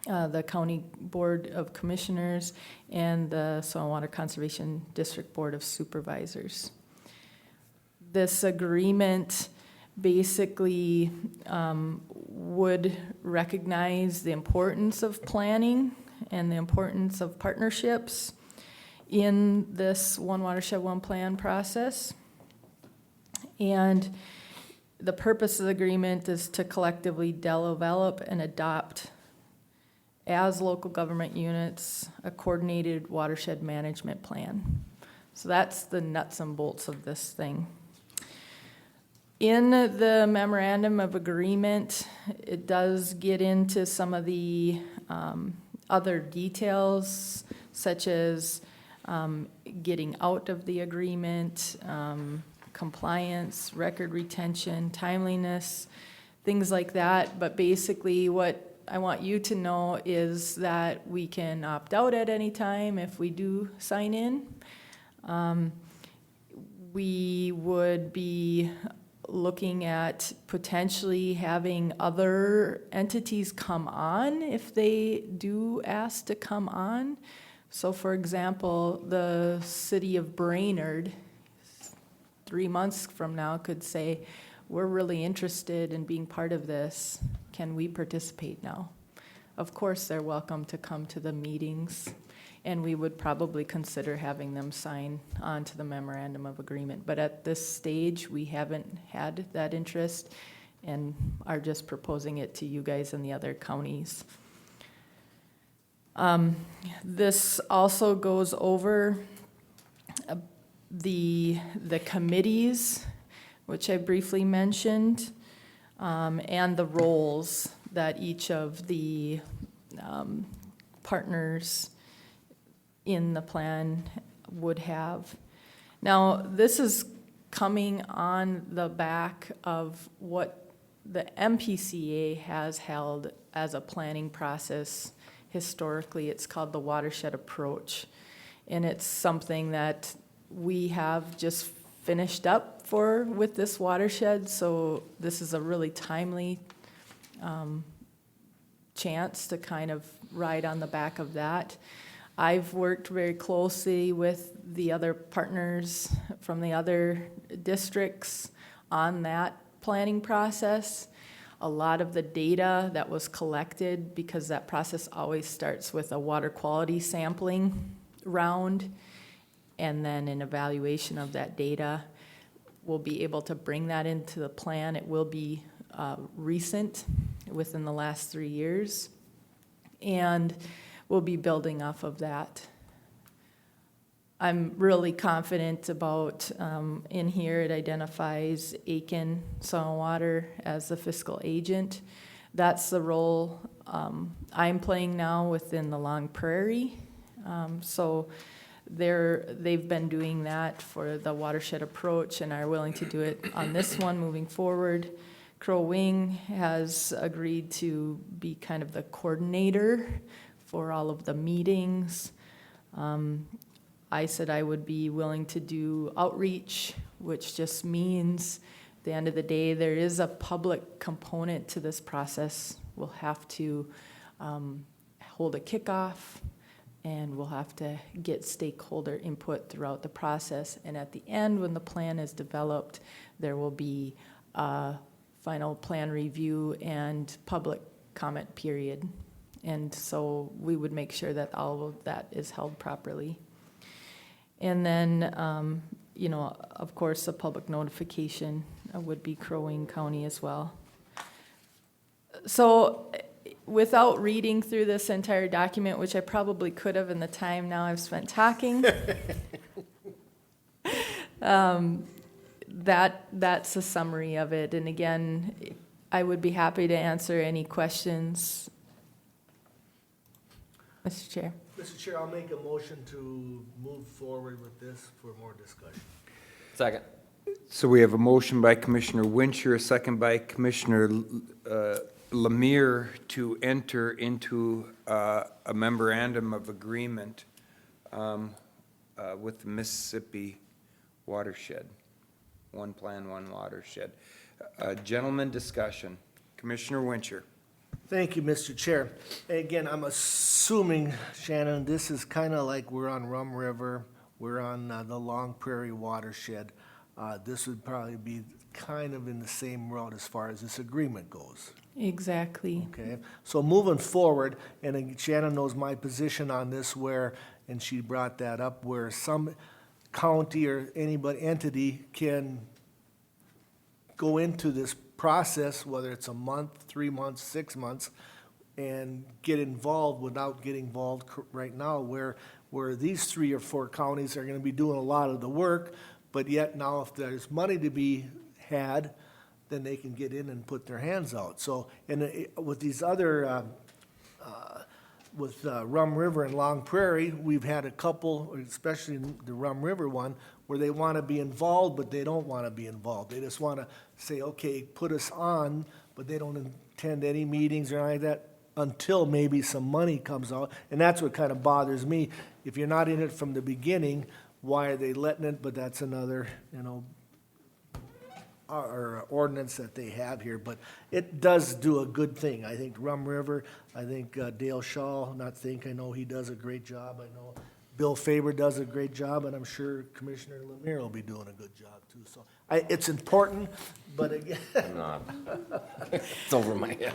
the County Board of Commissioners, and the Soil and Water Conservation District Board of Supervisors. This agreement basically would recognize the importance of planning and the importance of partnerships in this One Watershed, One Plan process. And the purpose of the agreement is to collectively develop and adopt as local government units a coordinated watershed management plan. So that's the nuts and bolts of this thing. In the Memorandum of Agreement, it does get into some of the other details, such as getting out of the agreement, compliance, record retention, timeliness, things like that. But basically what I want you to know is that we can opt out at any time if we do sign in. We would be looking at potentially having other entities come on if they do ask to come on. So for example, the city of Brainerd, 3 months from now, could say, we're really interested in being part of this. Can we participate now? Of course, they're welcome to come to the meetings, and we would probably consider having them sign on to the Memorandum of Agreement. But at this stage, we haven't had that interest. and are just proposing it to you guys and the other counties. This also goes over the committees, which I briefly mentioned, and the roles that each of the partners in the plan would have. Now, this is coming on the back of what the MPCA has held as a planning process. Historically, it's called the Watershed Approach, and it's something that we have just finished up with this watershed, so this is a really timely chance to kind of ride on the back of that. I've worked very closely with the other partners from the other districts on that planning process. A lot of the data that was collected, because that process always starts with a water quality sampling round, and then an evaluation of that data. We'll be able to bring that into the plan. It will be recent, within the last 3 years, and we'll be building off of that. I'm really confident about, in here, it identifies Aiken Soil and Water as the fiscal agent. That's the role I'm playing now within the Long Prairie. So they've been doing that for the Watershed Approach and are willing to do it on this one moving forward. Crow Wing has agreed to be kind of the coordinator for all of the meetings. I said I would be willing to do outreach, which just means at the end of the day, there is a public component to this process. We'll have to hold a kickoff, and we'll have to get stakeholder input throughout the process. And at the end, when the plan is developed, there will be a final plan review and public comment period. And so we would make sure that all of that is held properly. And then, of course, the public notification would be Crow Wing County as well. So without reading through this entire document, which I probably could have in the time now I've spent talking, that's a summary of it. And again, I would be happy to answer any questions. Mr. Chair. Mr. Chair, I'll make a motion to move forward with this for more discussion. Second. So we have a motion by Commissioner Winchester, a second by Commissioner Lemire to enter into a memorandum of agreement with the Mississippi watershed. One plan, one watershed. Gentlemen, discussion. Commissioner Winchester. Thank you, Mr. Chair. Again, I'm assuming, Shannon, this is kind of like we're on Rum River, we're on the Long Prairie watershed. This would probably be kind of in the same road as far as this agreement goes. Exactly. Okay, so moving forward, and Shannon knows my position on this and she brought that up, where some county or entity can go into this process, whether it's a month, 3 months, 6 months, and get involved without getting involved right now, where these 3 or 4 counties are gonna be doing a lot of the work, but yet now if there's money to be had, then they can get in and put their hands out. So, and with these other, with Rum River and Long Prairie, we've had a couple, especially the Rum River one, where they want to be involved, but they don't want to be involved. They just want to say, okay, put us on, but they don't attend any meetings or anything like that until maybe some money comes out. And that's what kind of bothers me. If you're not in it from the beginning, why are they letting it? But that's another, or ordinance that they have here, but it does do a good thing. I think Rum River, I think Dale Shaw, I know he does a great job. I know Bill Faber does a great job, and I'm sure Commissioner Lemire will be doing a good job too. So it's important, but again, I'm not. It's over my head.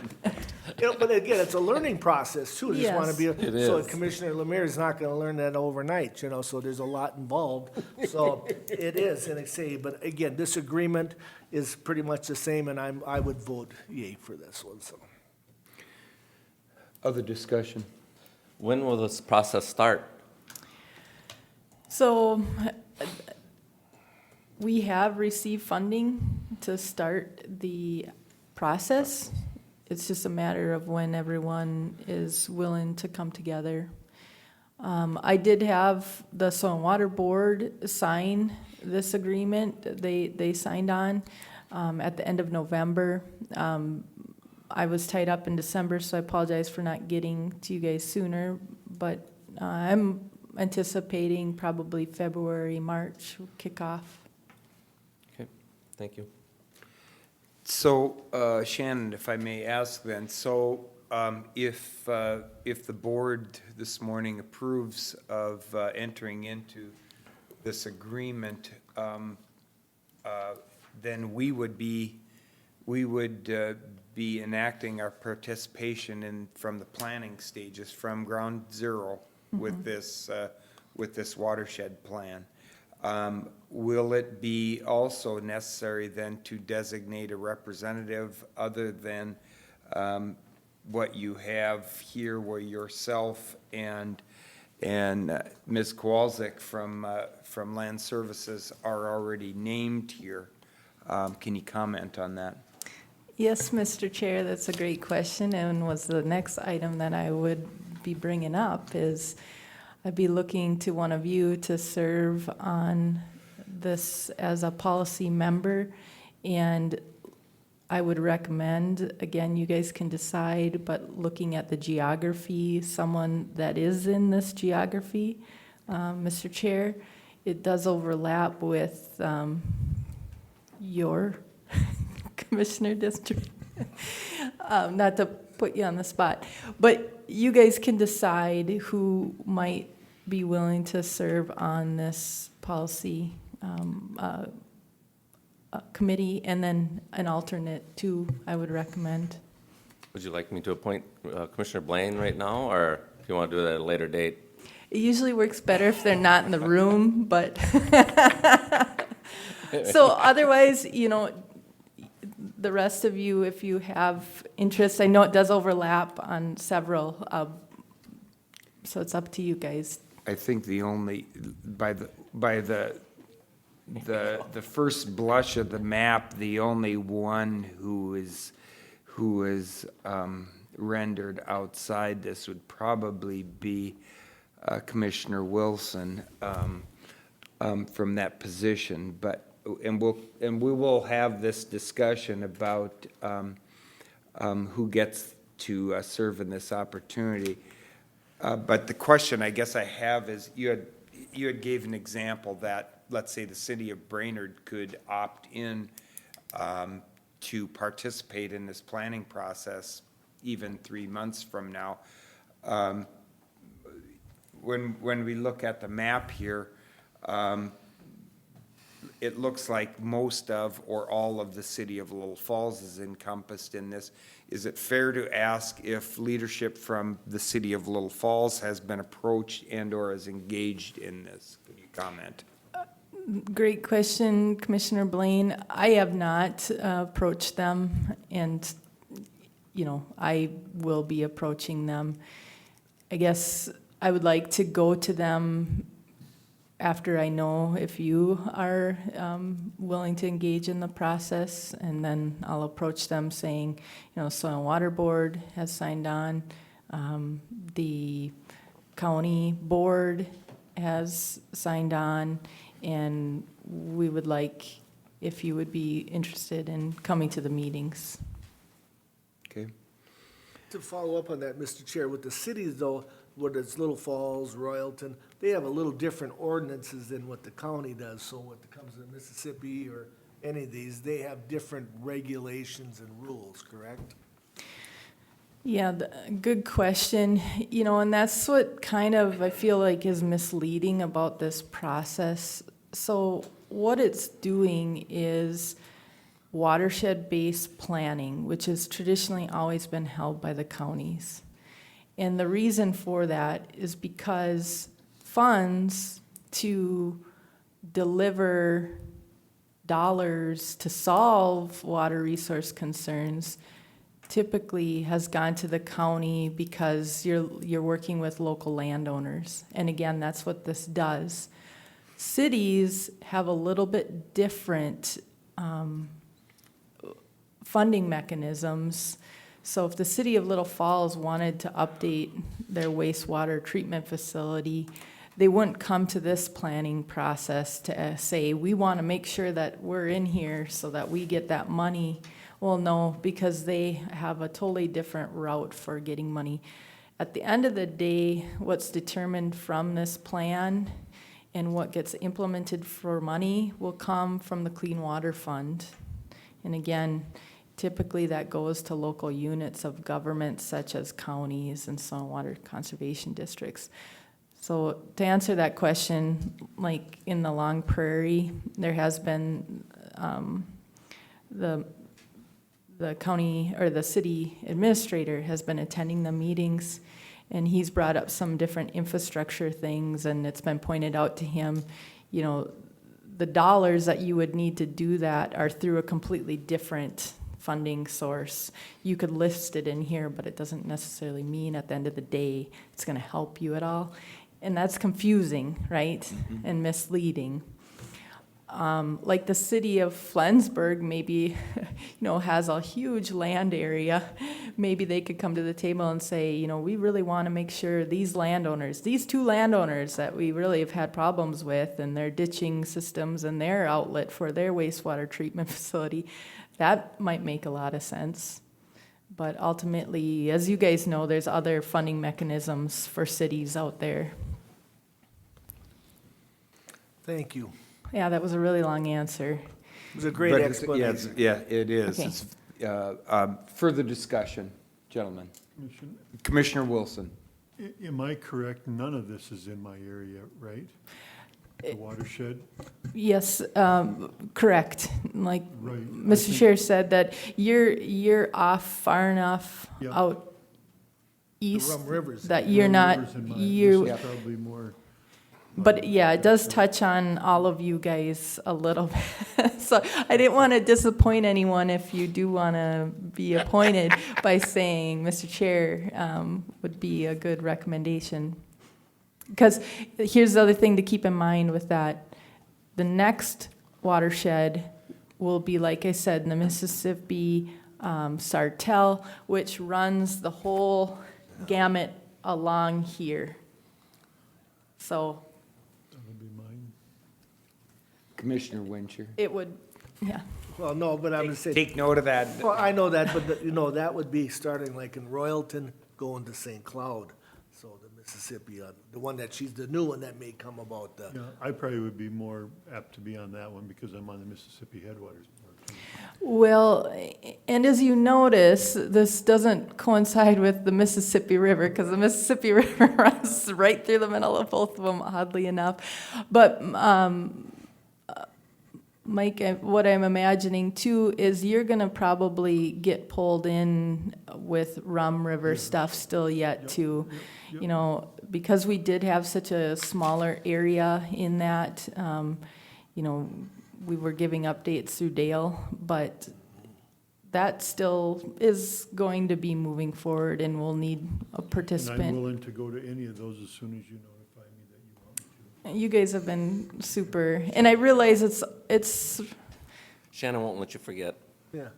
but again, it's a learning process too. Just want to be, It so is. Commissioner Lemire is not going to learn that overnight, so there's a lot involved. So it is, and I say, but again, this agreement is pretty much the same, and I would vote yay for this one, so. Other discussion? When will this process start? So we have received funding to start the process. It's just a matter of when everyone is willing to come together. I did have the Soil and Water Board sign this agreement. They signed on at the end of November. I was tied up in December, so I apologize for not getting to you guys sooner, but I'm anticipating probably February, March kickoff. Okay, thank you. So, Shannon, if I may ask then, so if the board this morning approves of entering into this agreement, then we would be enacting our participation from the planning stages, from ground zero with this watershed plan. Will it be also necessary then to designate a representative other than what you have here, where yourself and Ms. Kowalczyk from Land Services are already named here? Can you comment on that? Yes, Mr. Chair, that's a great question, and was the next item that I would be bringing up is I'd be looking to one of you to serve on this as a policy member, and I would recommend, again, you guys can decide, but looking at the geography, someone that is in this geography, Mr. Chair, it does overlap with your Commissioner District. Not to put you on the spot, but you guys can decide who might be willing to serve on this policy committee, and then an alternate too, I would recommend. Would you like me to appoint Commissioner Blaine right now, or if you want to do that at a later date? It usually works better if they're not in the room, but so otherwise, the rest of you, if you have interest, I know it does overlap on several, so it's up to you guys. I think the only, by the first blush of the map, the only one who is rendered outside this would probably be Commissioner Wilson from that position. But we will have this discussion about who gets to serve in this opportunity. But the question I guess I have is, you had gave an example that, let's say, the city of Brainerd could opt in to participate in this planning process even 3 months from now. When we look at the map here, it looks like most of or all of the city of Little Falls is encompassed in this. Is it fair to ask if leadership from the city of Little Falls has been approached and/or is engaged in this? Can you comment? Great question, Commissioner Blaine. I have not approached them, and, I will be approaching them. I guess I would like to go to them after I know if you are willing to engage in the process, and then I'll approach them saying, Soil and Water Board has signed on, the county board has signed on, and we would like if you would be interested in coming to the meetings. Okay. To follow up on that, Mr. Chair, with the cities though, whether it's Little Falls, Royalton, they have a little different ordinances than what the county does. So when it comes to Mississippi or any of these, they have different regulations and rules, correct? Yeah, good question. You know, and that's what kind of I feel like is misleading about this process. So what it's doing is watershed-based planning, which has traditionally always been held by the counties. And the reason for that is because funds to deliver dollars to solve water resource concerns typically has gone to the county because you're working with local landowners. And again, that's what this does. Cities have a little bit different funding mechanisms. So if the city of Little Falls wanted to update their wastewater treatment facility, they wouldn't come to this planning process to say, we want to make sure that we're in here so that we get that money. Well, no, because they have a totally different route for getting money. At the end of the day, what's determined from this plan and what gets implemented for money will come from the Clean Water Fund. And again, typically that goes to local units of government such as counties and water conservation districts. So to answer that question, like in the Long Prairie, there has been the county or the city administrator has been attending the meetings, and he's brought up some different infrastructure things, and it's been pointed out to him, you know, the dollars that you would need to do that are through a completely different funding source. You could list it in here, but it doesn't necessarily mean at the end of the day it's going to help you at all. And that's confusing, right? Mm-hmm. And misleading. Like the city of Flensburg maybe, has a huge land area. Maybe they could come to the table and say, we really want to make sure these two landowners that we really have had problems with and their ditching systems and their outlet for their wastewater treatment facility, that might make a lot of sense. But ultimately, as you guys know, there's other funding mechanisms for cities out there. Thank you. Yeah, that was a really long answer. It was a great explanation. Yeah, it is. Okay. It's, further discussion, gentlemen. Commissioner Wilson. Am I correct? None of this is in my area, right? The watershed? Yes, correct. Like Right. Mr. Chair said that you're off far enough Yeah. out east Rum River's that you're not, Rivers in my- you, this is probably more. but yeah, it does touch on all of you guys a little bit. So I didn't want to disappoint anyone if you do want to be appointed by saying Mr. Chair would be a good recommendation. Because here's the other thing to keep in mind with that. The next watershed will be, like I said, in the Mississippi Sartell, which runs the whole gamut along here. So That would be mine. Commissioner Wincher. it would, yeah. Well, no, but I'm just saying, Take note of that. well, I know that, but, that would be starting like in Royalton, going to St. Cloud. So the Mississippi, the one that the new one that may come about. Yeah, I probably would be more apt to be on that one because I'm on the Mississippi Headwaters Board. Well, and as you notice, this doesn't coincide with the Mississippi River because the Mississippi River runs right through the middle of both of them, oddly enough. But Mike, what I'm imagining too is you're going to probably get pulled in with Rum River stuff still yet too. Yep. Because we did have such a smaller area in that, we were giving updates through Dale, but that still is going to be moving forward and we'll need a And participant. I'm willing to go to any of those as soon as you notify me that you want me to. You guys have been super, and I realize it's Shannon won't let you forget. Yeah.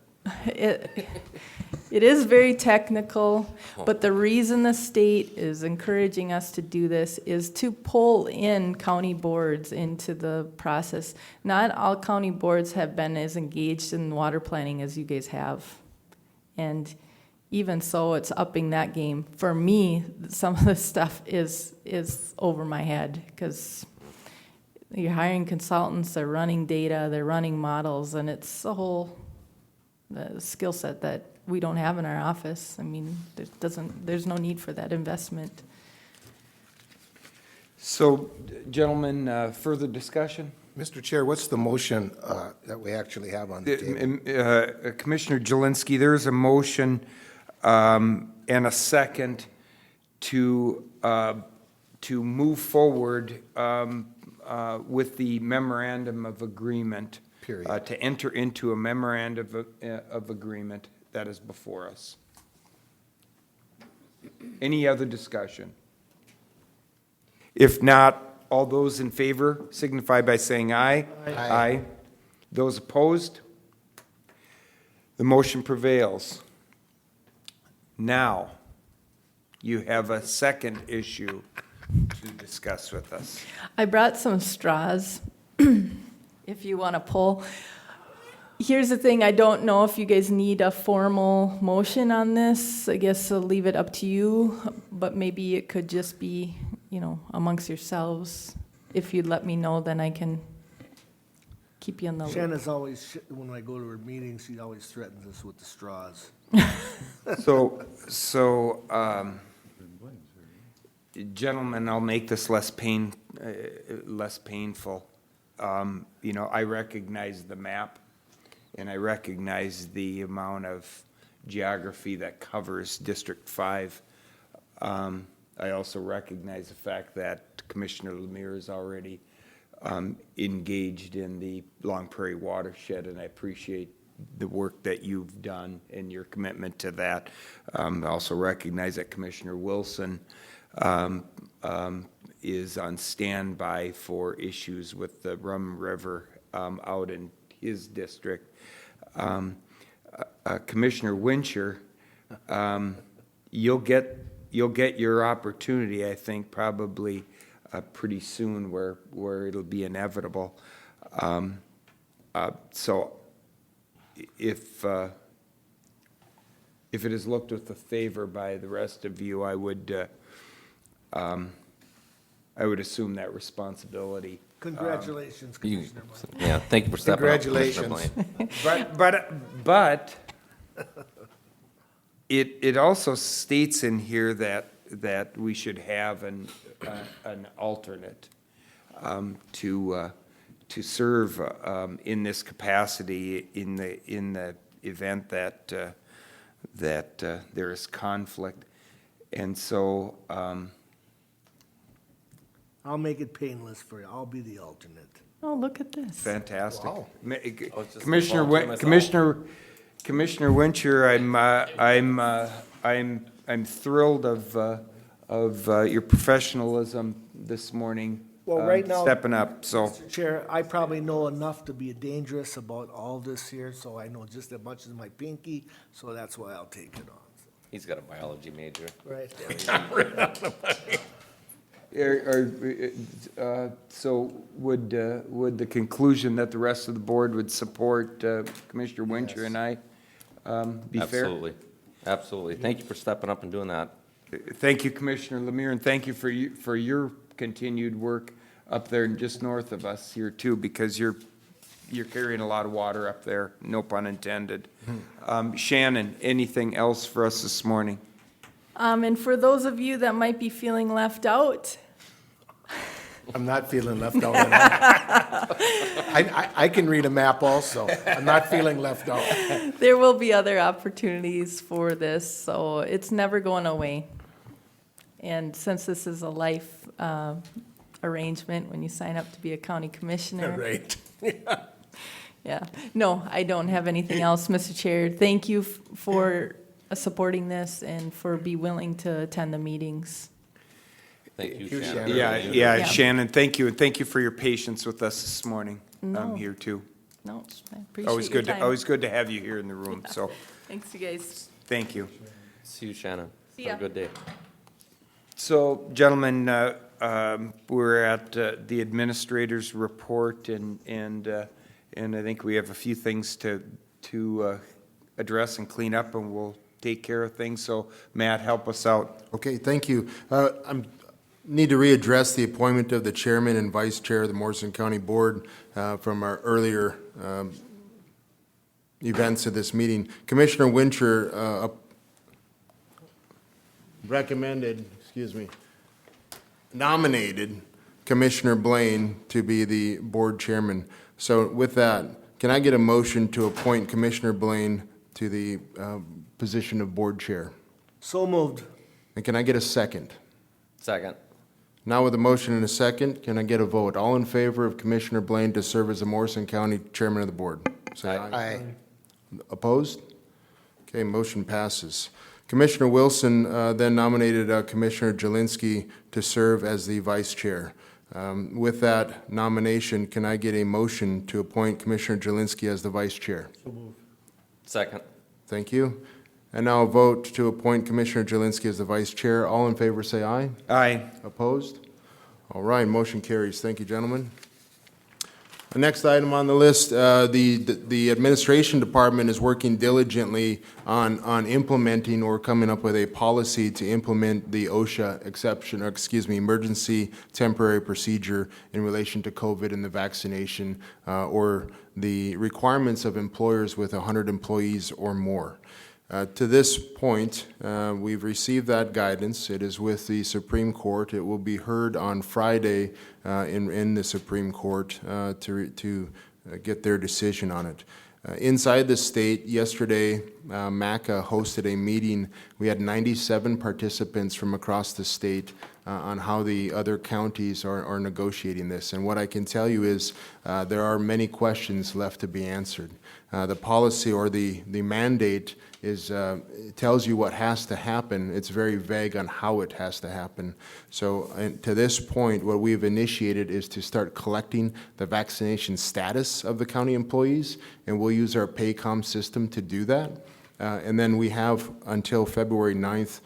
it is very technical, but the reason the state is encouraging us to do this is to pull in county boards into the process. Not all county boards have been as engaged in water planning as you guys have, and even so, it's upping that game. For me, some of this stuff is over my head because you're hiring consultants, they're running data, they're running models, and it's a whole skill set that we don't have in our office. I mean, there's no need for that investment. So, gentlemen, further discussion? Mr. Chair, what's the motion that we actually have on the table? Commissioner Jelinski, there's a motion and a second to move forward with the memorandum of agreement. Period. To enter into a memorandum of agreement that is before us. Any other discussion? If not, all those in favor signify by saying aye. Aye. Those opposed? The motion prevails. Now, you have a second issue to discuss with us. I brought some straws, if you want to pull. Here's the thing, I don't know if you guys need a formal motion on this. I guess I'll leave it up to you, but maybe it could just be, amongst yourselves. If you'd let me know, then I can keep you in the loop. Shanna's always, when I go to her meetings, she always threatens us with the straws. Gentlemen, I'll make this less painful. I recognize the map, and I recognize the amount of geography that covers District 5. I also recognize the fact that Commissioner Lemire is already engaged in the Long Prairie watershed, and I appreciate the work that you've done and your commitment to that. I also recognize that Commissioner Wilson is on standby for issues with the Rum River out in his district. Commissioner Wincher, you'll get your opportunity, I think, probably pretty soon where it'll be inevitable. So if it is looked with favor by the rest of you, I would assume that responsibility. Congratulations, Commissioner. Yeah, thank you for stepping up. Commissioner Congratulations. Blaine. But it also states in here that we should have an alternate to serve in this capacity in the event that there is conflict, and so. I'll make it painless for you. I'll be the alternate. Oh, look at this. Fantastic. Wow. Commissioner Wincher, I'm thrilled of your professionalism this morning. Well, right now, stepping up. So, Mr. Chair, I probably know enough to be dangerous about all this here, so I know just as much as my pinky, so that's why I'll take it on. He's got a biology major. Right. So would the conclusion that the rest of the board would support Commissioner Wincher and I be fair? Absolutely. Absolutely. Thank you for stepping up and doing that. Thank you, Commissioner Lemire, and thank you for your continued work up there and just north of us here too, because you're carrying a lot of water up there, no pun intended. Shannon, anything else for us this morning? And for those of you that might be feeling left out, I'm not feeling left out at all. I can read a map also. I'm not feeling left out. there will be other opportunities for this, so it's never going away. And since this is a life arrangement, when you sign up to be a county commissioner. Right. Yeah. No, I don't have anything else, Mr. Chair. Thank you for supporting this and for be willing to attend the meetings. Thank you, Thank you, Shannon. Shannon. Yeah, Shannon, thank you, and thank you for your patience with us this morning. No. Here too. No, I appreciate your time. Always good to have you here in the room, so, Thanks, you guys. thank you. See you, Shannon. See ya. Have a good day. So, gentlemen, we're at the administrator's report, and I think we have a few things to address and clean up, and we'll take care of things. So, Matt, help us out. Okay, thank you. I need to readdress the appointment of the chairman and vice chair of the Morrison County Board from our earlier events of this meeting. Commissioner Winter nominated Commissioner Blaine to be the board chairman. So with that, can I get a motion to appoint Commissioner Blaine to the position of board chair? So moved. And can I get a second? Second. Now with a motion and a second, can I get a vote? All in favor of Commissioner Blaine to serve as the Morrison County Chairman of the Board? Say aye. Aye. Opposed? Okay, motion passes. Commissioner Wilson then nominated Commissioner Jelinski to serve as the vice chair. With that nomination, can I get a motion to appoint Commissioner Jelinski as the vice chair? Second. Thank you. And now a vote to appoint Commissioner Jelinski as the vice chair. All in favor, say aye. Aye. Opposed? All right, motion carries. Thank you, gentlemen. The next item on the list, the administration department is working diligently on implementing or coming up with a policy to implement the OSHA exception, or excuse me, emergency temporary procedure in relation to COVID and the vaccination, or the requirements of employers with 100 employees or more. To this point, we've received that guidance. It is with the Supreme Court. It will be heard on Friday in the Supreme Court to get their decision on it. Inside the state, yesterday, MACA hosted a meeting. We had 97 participants from across the state on how the other counties are negotiating this. And what I can tell you is there are many questions left to be answered. The policy or the mandate is it tells you what has to happen. It's very vague on how it has to happen. So to this point, what we've initiated is to start collecting the vaccination status of the county employees, and we'll use our Paycom system to do that. And then we have until February 9th,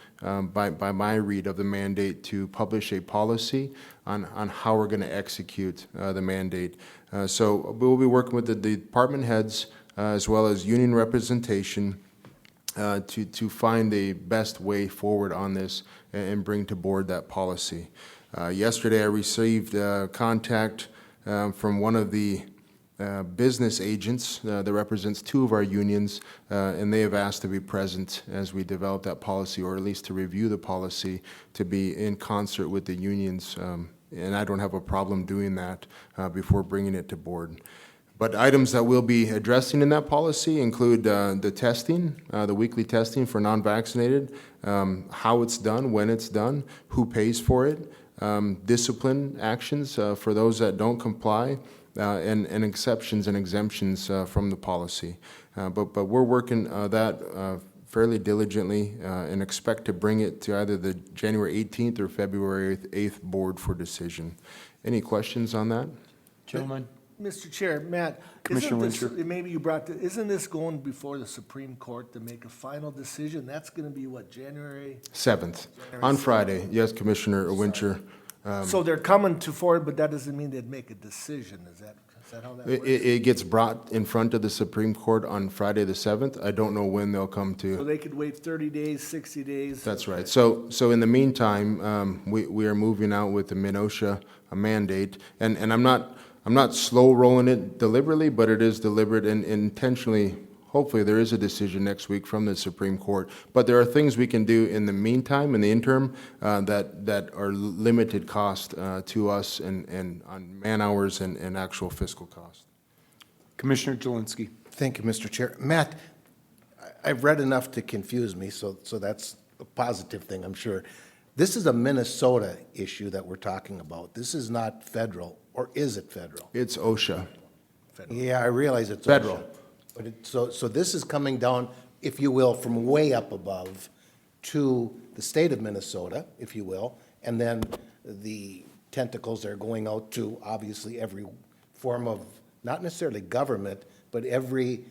by my read of the mandate, to publish a policy on how we're going to execute the mandate. So we'll be working with the department heads as well as union representation to find the best way forward on this and bring to board that policy. Yesterday I received contact from one of the business agents that represents two of our unions, and they have asked to be present as we develop that policy, or at least to review the policy, to be in concert with the unions. And I don't have a problem doing that before bringing it to board. But items that we'll be addressing in that policy include the testing, the weekly testing for non-vaccinated, how it's done, when it's done, who pays for it, discipline actions for those that don't comply, and exceptions and exemptions from the policy. But we're working that fairly diligently and expect to bring it to either the January 18th or February 8th board for decision. Any questions on that? Gentlemen? Mr. Chair, Matt, Commissioner isn't this, Winter. maybe you brought, isn't this going before the Supreme Court to make a final decision? That's going to be what, January? 7th, on Friday. Yes, Commissioner Winter. So they're coming to forward, but that doesn't mean they'd make a decision. Is that how that works? It gets brought in front of the Supreme Court on Friday the 7th. I don't know when they'll come So to. they could wait 30 days, 60 days? That's right. So in the meantime, we are moving out with the MNOSHA mandate, and I'm not slow rolling it deliberately, but it is deliberate and intentionally. Hopefully, there is a decision next week from the Supreme Court. But there are things we can do in the meantime, in the interim, that are limited cost to us and on man hours and actual fiscal cost. Commissioner Jelinski. Thank you, Mr. Chair. Matt, I've read enough to confuse me, so that's a positive thing, I'm sure. This is a Minnesota issue that we're talking about. This is not federal, or is it federal? It's OSHA. Yeah, I realize it's Federal. OSHA. But so this is coming down, if you will, from way up above to the state of Minnesota, if you will, and then the tentacles are going out to obviously every form of, not necessarily government, but every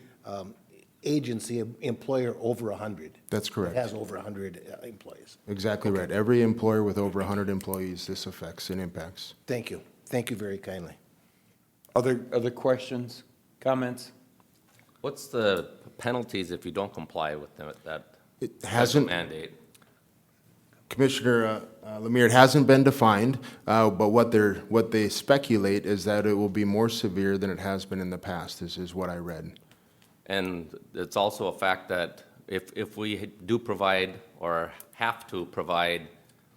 agency, employer over 100. That's correct. It has over 100 employees. Exactly right. Every employer with over 100 employees, this affects and impacts. Thank you. Thank you very kindly. Other questions, comments? What's the penalties if you don't comply with that It hasn't, mandate? Commissioner Lemire, it hasn't been defined, but what they speculate is that it will be more severe than it has been in the past, is what I read. And it's also a fact that if we do provide or have to provide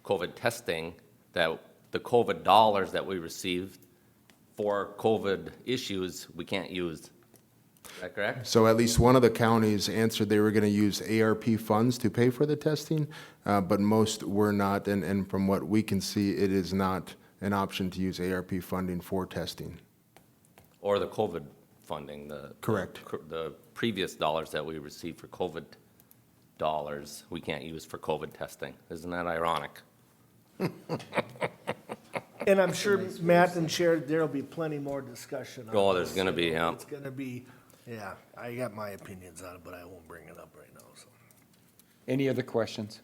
COVID testing, that the COVID dollars that we received for COVID issues, we can't use. Is that correct? So at least one of the counties answered they were going to use ARP funds to pay for the testing, but most were not. And from what we can see, it is not an option to use ARP funding for testing. Or the COVID funding, Correct. The previous dollars that we received for COVID dollars, we can't use for COVID testing. Isn't that ironic? And I'm sure, Matt and Chair, there'll be plenty more discussion on Oh, there's this. gonna be, yeah. It's gonna be, yeah, I got my opinions on it, but I won't bring it up right now, so. Any other questions?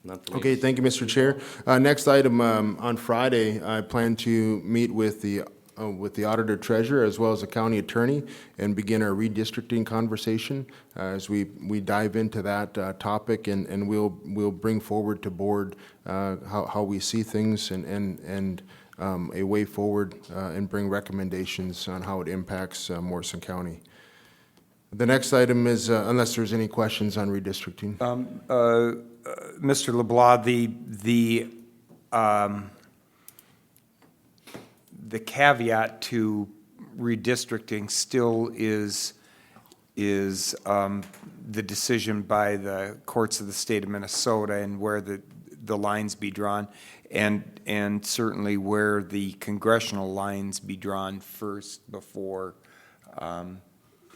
Not for me. Okay, thank you, Mr. Chair. Next item, on Friday, I plan to meet with the Auditor Treasurer as well as the County Attorney and begin our redistricting conversation as we dive into that topic, and we'll bring forward to board how we see things and a way forward and bring recommendations on how it impacts Morrison County. The next item is, unless there's any questions on redistricting. Mr. LeBlanc, the caveat to redistricting still is the decision by the courts of the state of Minnesota and where the lines be drawn, and certainly where the congressional lines be drawn first before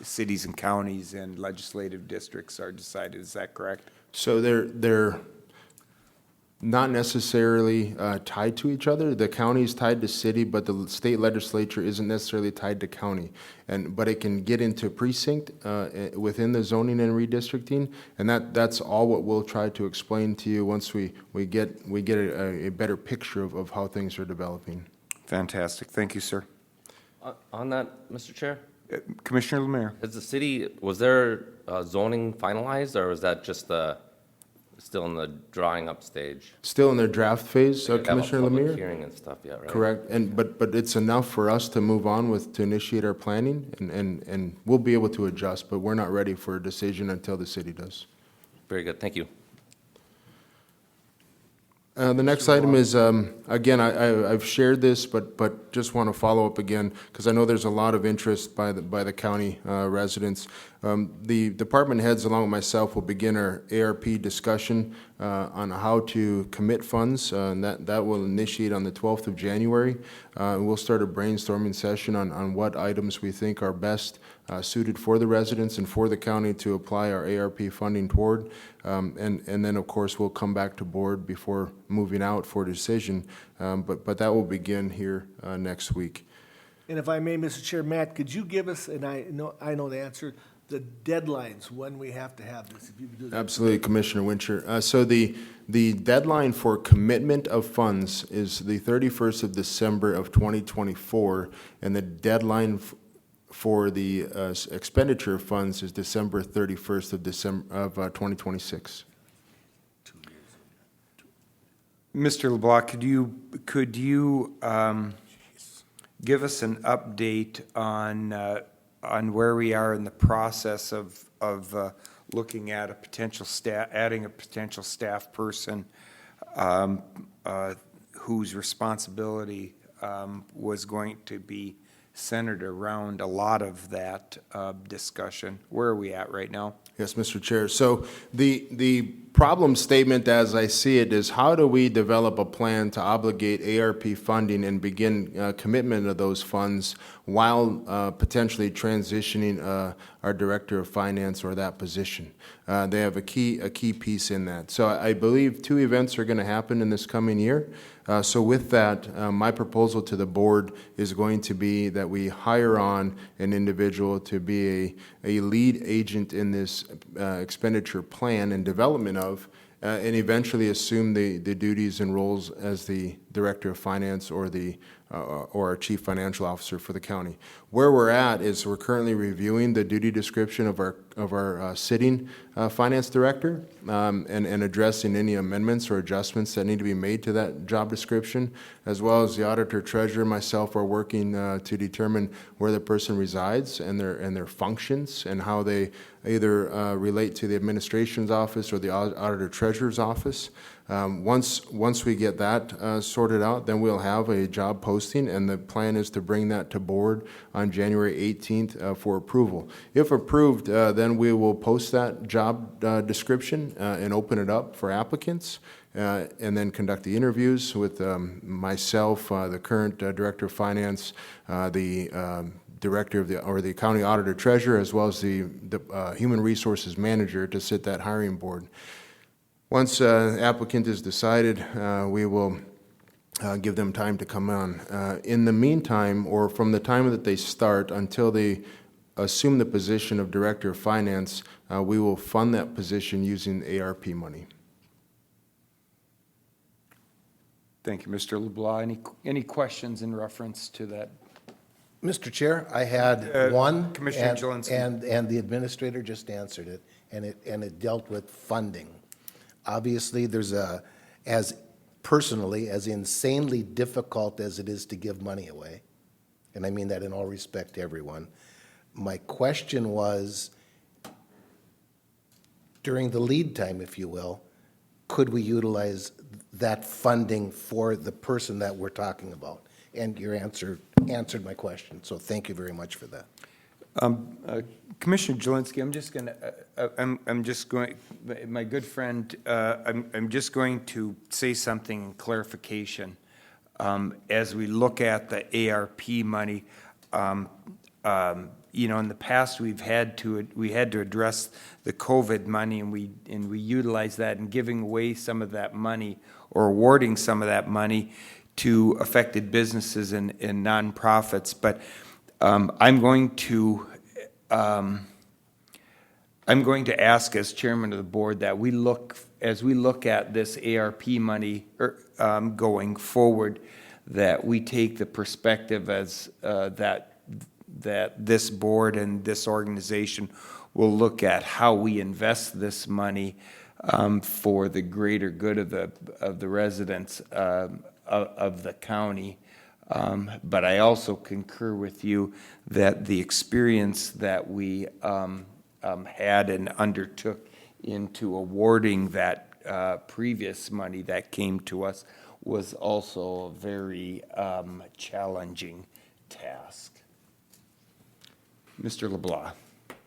cities and counties and legislative districts are decided. Is that correct? So they're not necessarily tied to each other. The county is tied to city, but the state legislature isn't necessarily tied to county. But it can get into precinct within the zoning and redistricting, and that's all what we'll try to explain to you once we get a better picture of how things are developing. Fantastic. Thank you, sir. On that, Mr. Chair, Commissioner Lemire. is the city, was their zoning finalized, or was that just still in the drawing up stage? Still in their draft phase, They have a Commissioner public Lemire? Hearing and stuff yet, right? Correct, but it's enough for us to move on to initiate our planning, and we'll be able to adjust, but we're not ready for a decision until the city does. Very good, thank you. The next item is, again, I've shared this, but just want to follow up again, because I know there's a lot of interest by the county residents. The department heads, along with myself, will begin our ARP discussion on how to commit funds, and that will initiate on the 12th of January. We'll start a brainstorming session on what items we think are best suited for the residents and for the county to apply our ARP funding toward. And then, of course, we'll come back to board before moving out for decision. But that will begin here next week. And if I may, Mr. Chair, Matt, could you give us, and I know the answer, the deadlines when we have to have this? If you could do that. Absolutely, Commissioner Wincher. So the deadline for commitment of funds is the 31st of December of 2024, and the deadline for the expenditure of funds is December 31st of 2026. Mr. LeBlanc, could you give us an update on where we are in the process of looking at adding a potential staff person whose responsibility was going to be centered around a lot of that discussion? Where are we at right now? Yes, Mr. Chair. So the problem statement, as I see it, is how do we develop a plan to obligate ARP funding and begin commitment of those funds while potentially transitioning our Director of Finance or that position? They have a key piece in that. So I believe 2 events are going to happen in this coming year. So with that, my proposal to the board is going to be that we hire on an individual to be a lead agent in this expenditure plan and development of, and eventually assume the duties and roles as the Director of Finance or or our Chief Financial Officer for the county. Where we're at is we're currently reviewing the duty description of our sitting Finance Director and addressing any amendments or adjustments that need to be made to that job description, as well as the Auditor, Treasurer, and myself are working to determine where the person resides and their functions and how they either relate to the Administration's office or the Auditor Treasurer's office. Once we get that sorted out, then we'll have a job posting, and the plan is to bring that to board on January 18th for approval. If approved, then we will post that job description and open it up for applicants, and then conduct the interviews with myself, the current Director of Finance, the Director of the County Auditor Treasurer, as well as the Human Resources Manager to sit that hiring board. Once applicant is decided, we will give them time to come on. In the meantime, or from the time that they start until they assume the position of Director of Finance, we will fund that position using ARP money. Thank you, Mr. LeBlanc. Any questions in reference to that? Mr. Chair, I had one. Commissioner Jelinski. And the administrator just answered it, and it dealt with funding. Obviously, there's as insanely difficult as it is to give money away, and I mean that in all respect to everyone. My question was, during the lead time, if you will, could we utilize that funding for the person that we're talking about? And your answer answered my question, so thank you very much for that. Commissioner Jelinski, I'm just going, my good friend, I'm just going to say something in clarification. As we look at the ARP money, you know, in the past, we had to address the COVID money, and we utilized that in giving away some of that money or awarding some of that money to affected businesses and nonprofits. But I'm going to ask as chairman of the board that as we look at this ARP money going forward, that we take the perspective as that this board and this organization will look at how we invest this money for the greater good of the residents of the county. But I also concur with you that the experience that we had and undertook into awarding that previous money that came to us was also a very challenging task. Mr. LeBlanc.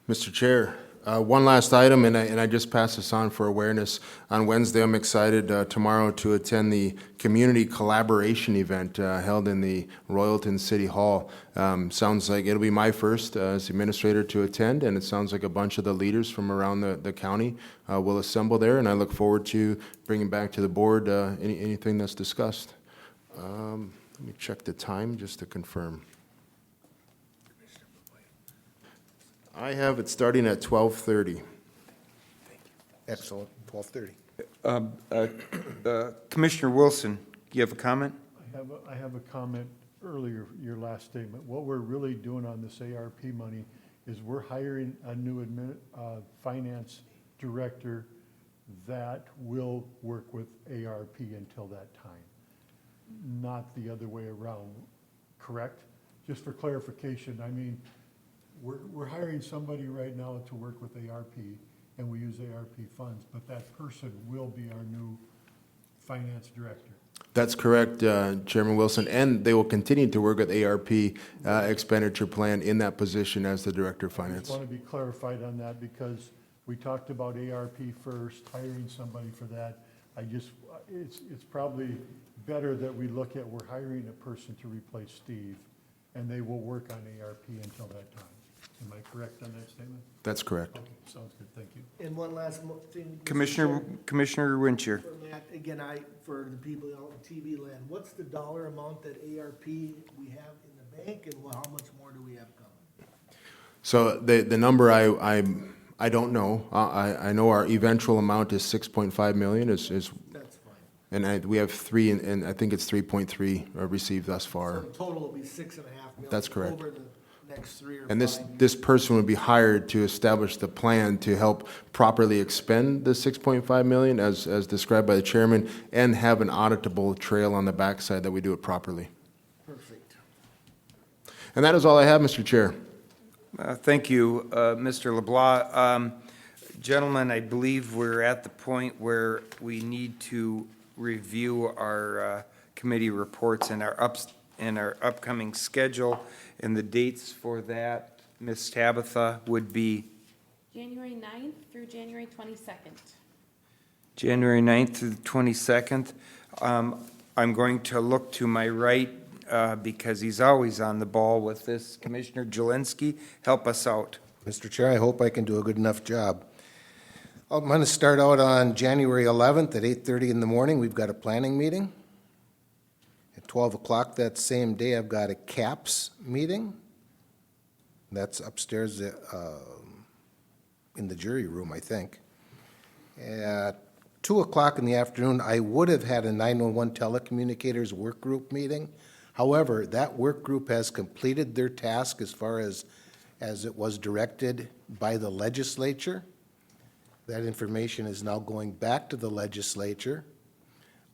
Mr. Chair, one last item, and I just pass this on for awareness. On Wednesday, I'm excited tomorrow to attend the community collaboration event held in the Royalton City Hall. Sounds like it'll be my first as administrator to attend, and it sounds like a bunch of the leaders from around the county will assemble there, and I look forward to bringing back to the board anything that's discussed. Let me check the time just to confirm. I have it starting at 12:30. Excellent, 12:30. Commissioner Wilson, you have a comment? I have a comment earlier, your last statement. What we're really doing on this ARP money is we're hiring a new finance director that will work with ARP until that time, not the other way around, correct? Just for clarification, I mean, we're hiring somebody right now to work with ARP, and we use ARP funds, but that person will be our new finance director. That's correct, Chairman Wilson, and they will continue to work with ARP expenditure plan in that position as the Director of I Finance. just want to be clarified on that because we talked about ARP first, hiring somebody for that. It's probably better that we look at, we're hiring a person to replace Steve, and they will work on ARP until that time. Am I correct on that statement? That's correct. Okay, sounds good, thank you. And one last thing. Mr. Commissioner Winchester. For Matt, again, for the people out in TV land, what's the dollar amount that ARP we have in the bank, and how much more do we have coming? So the number I don't know. I know our eventual amount is 6.5 million. That's fine. And we have three, and I think it's 3.3 received thus So far. the total will be 6.5 million. That's correct. Over the next 3 or 5 And years. this person would be hired to establish the plan to help properly expend the 6.5 million as described by the chairman, and have an auditable trail on the backside that we do it properly. Perfect. And that is all I have, Mr. Chair. Thank you, Mr. LeBlanc. Gentlemen, I believe we're at the point where we need to review our committee reports and our upcoming schedule, and the dates for that, Ms. Tabitha, would be January 9th through January 22nd. January 9th through the 22nd. I'm going to look to my right because he's always on the ball with this. Commissioner Jelinski, help us out. Mr. Chair, I hope I can do a good enough job. I'm going to start out on January 11th at 8:30 in the morning. We've got a planning meeting. At 12 o'clock that same day, I've got a CAPS meeting. That's upstairs in the jury room, I think. At 2 o'clock in the afternoon, I would have had a 911 telecommunicators work group meeting. However, that work group has completed their task as far as it was directed by the legislature. That information is now going back to the legislature.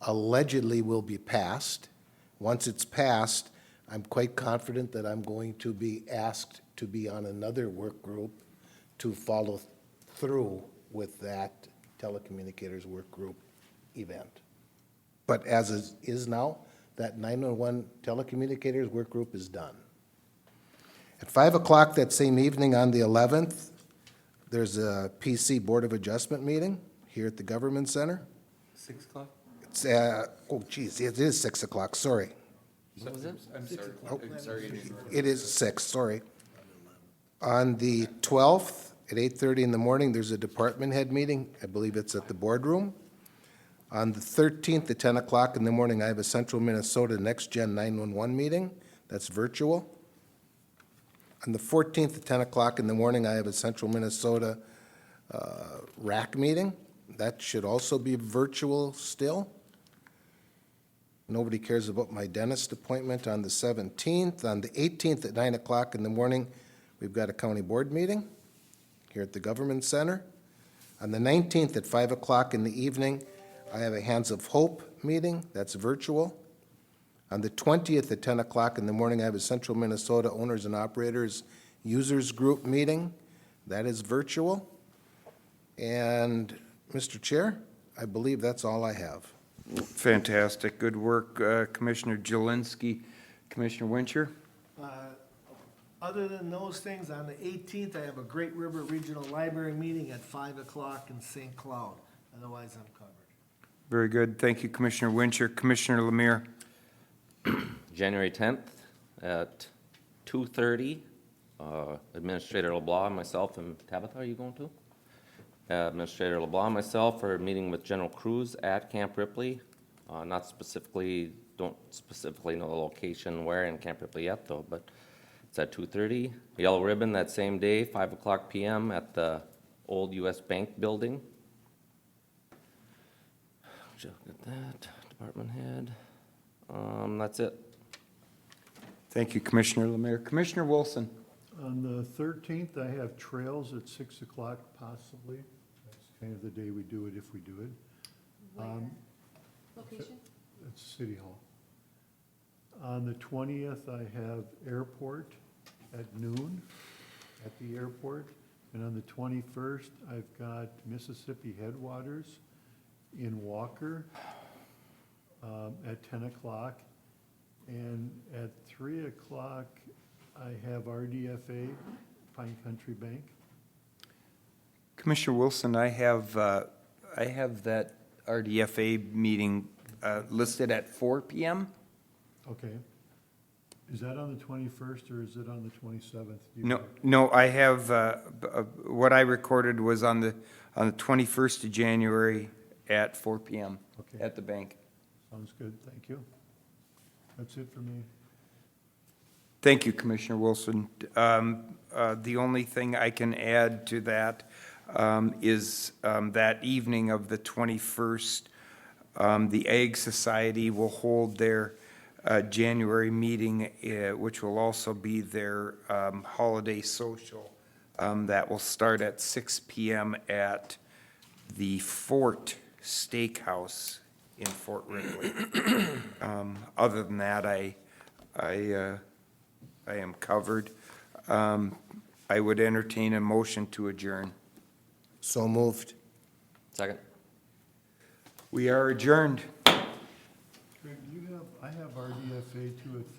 Allegedly will be passed. Once it's passed, I'm quite confident that I'm going to be asked to be on another work group to follow through with that telecommunicators work group event. But as is now, that 911 telecommunicators work group is done. At 5 o'clock that same evening on the 11th, there's a PC Board of Adjustment meeting here at the Government Center. 6 o'clock? It's, it is 6 o'clock, sorry. What was it? I'm sorry. Oh. I'm sorry. It is 6, sorry. On the 12th, at 8:30 in the morning, there's a department head meeting. I believe it's at the boardroom. On the 13th, at 10 o'clock in the morning, I have a Central Minnesota Next Gen 911 meeting. That's virtual. On the 14th, at 10 o'clock in the morning, I have a Central Minnesota RAC meeting. That should also be virtual still. Nobody cares about my dentist appointment on the 17th. On the 18th, at 9 o'clock in the morning, we've got a county board meeting here at the Government Center. On the 19th, at 5 o'clock in the evening, I have a Hands of Hope meeting. That's virtual. On the 20th at 10 o'clock in the morning, I have a Central Minnesota Owners and Operators Users Group meeting. That is virtual. And, Mr. Chair, I believe that's all I have. Fantastic. Good work, Commissioner Jelinski. Commissioner Wincher? Other than those things, on the 18th, I have a Great River Regional Library meeting at 5 o'clock in St. Cloud. Otherwise, I'm covered. Very good. Thank you, Commissioner Wincher. Commissioner Lemire? January 10th at 2:30, Administrator LeBlanc, and myself, and Tabitha, are you going to? Administrator LeBlanc and myself are meeting with General Cruz at Camp Ripley. Don't specifically know the location where in Camp Ripley yet, though, but it's at 2:30. Yellow Ribbon that same day, 5 o'clock p.m. at the old U.S. Bank building. Look at that, department head. That's it. Thank you, Commissioner Lemire. Commissioner Wilson? On the 13th, I have trails at 6 o'clock possibly. That's kind of the day we do it if we do it. Location? It's City Hall. On the 20th, I have airport at noon at the airport. And on the 21st, I've got Mississippi Headwaters in Walker at 10 o'clock. And at 3 o'clock, I have RDFA, Pine Country Bank. Commissioner Wilson, I have that RDFA meeting listed at 4 p.m. Okay. Is that on the 21st or is it on the 27th? No, I have, what I recorded was on the 21st of January at 4 p.m. Okay. at the bank. Sounds good, thank you. That's it for me. Thank you, Commissioner Wilson. The only thing I can add to that is that evening of the 21st, The Ag Society will hold their January meeting, which will also be their holiday social. That will start at 6 PM at the Fort Steakhouse in Fort Ridley. Other than that, I am covered. I would entertain a motion to adjourn. So moved. Second? We are adjourned. Greg, I have RDFA 2 at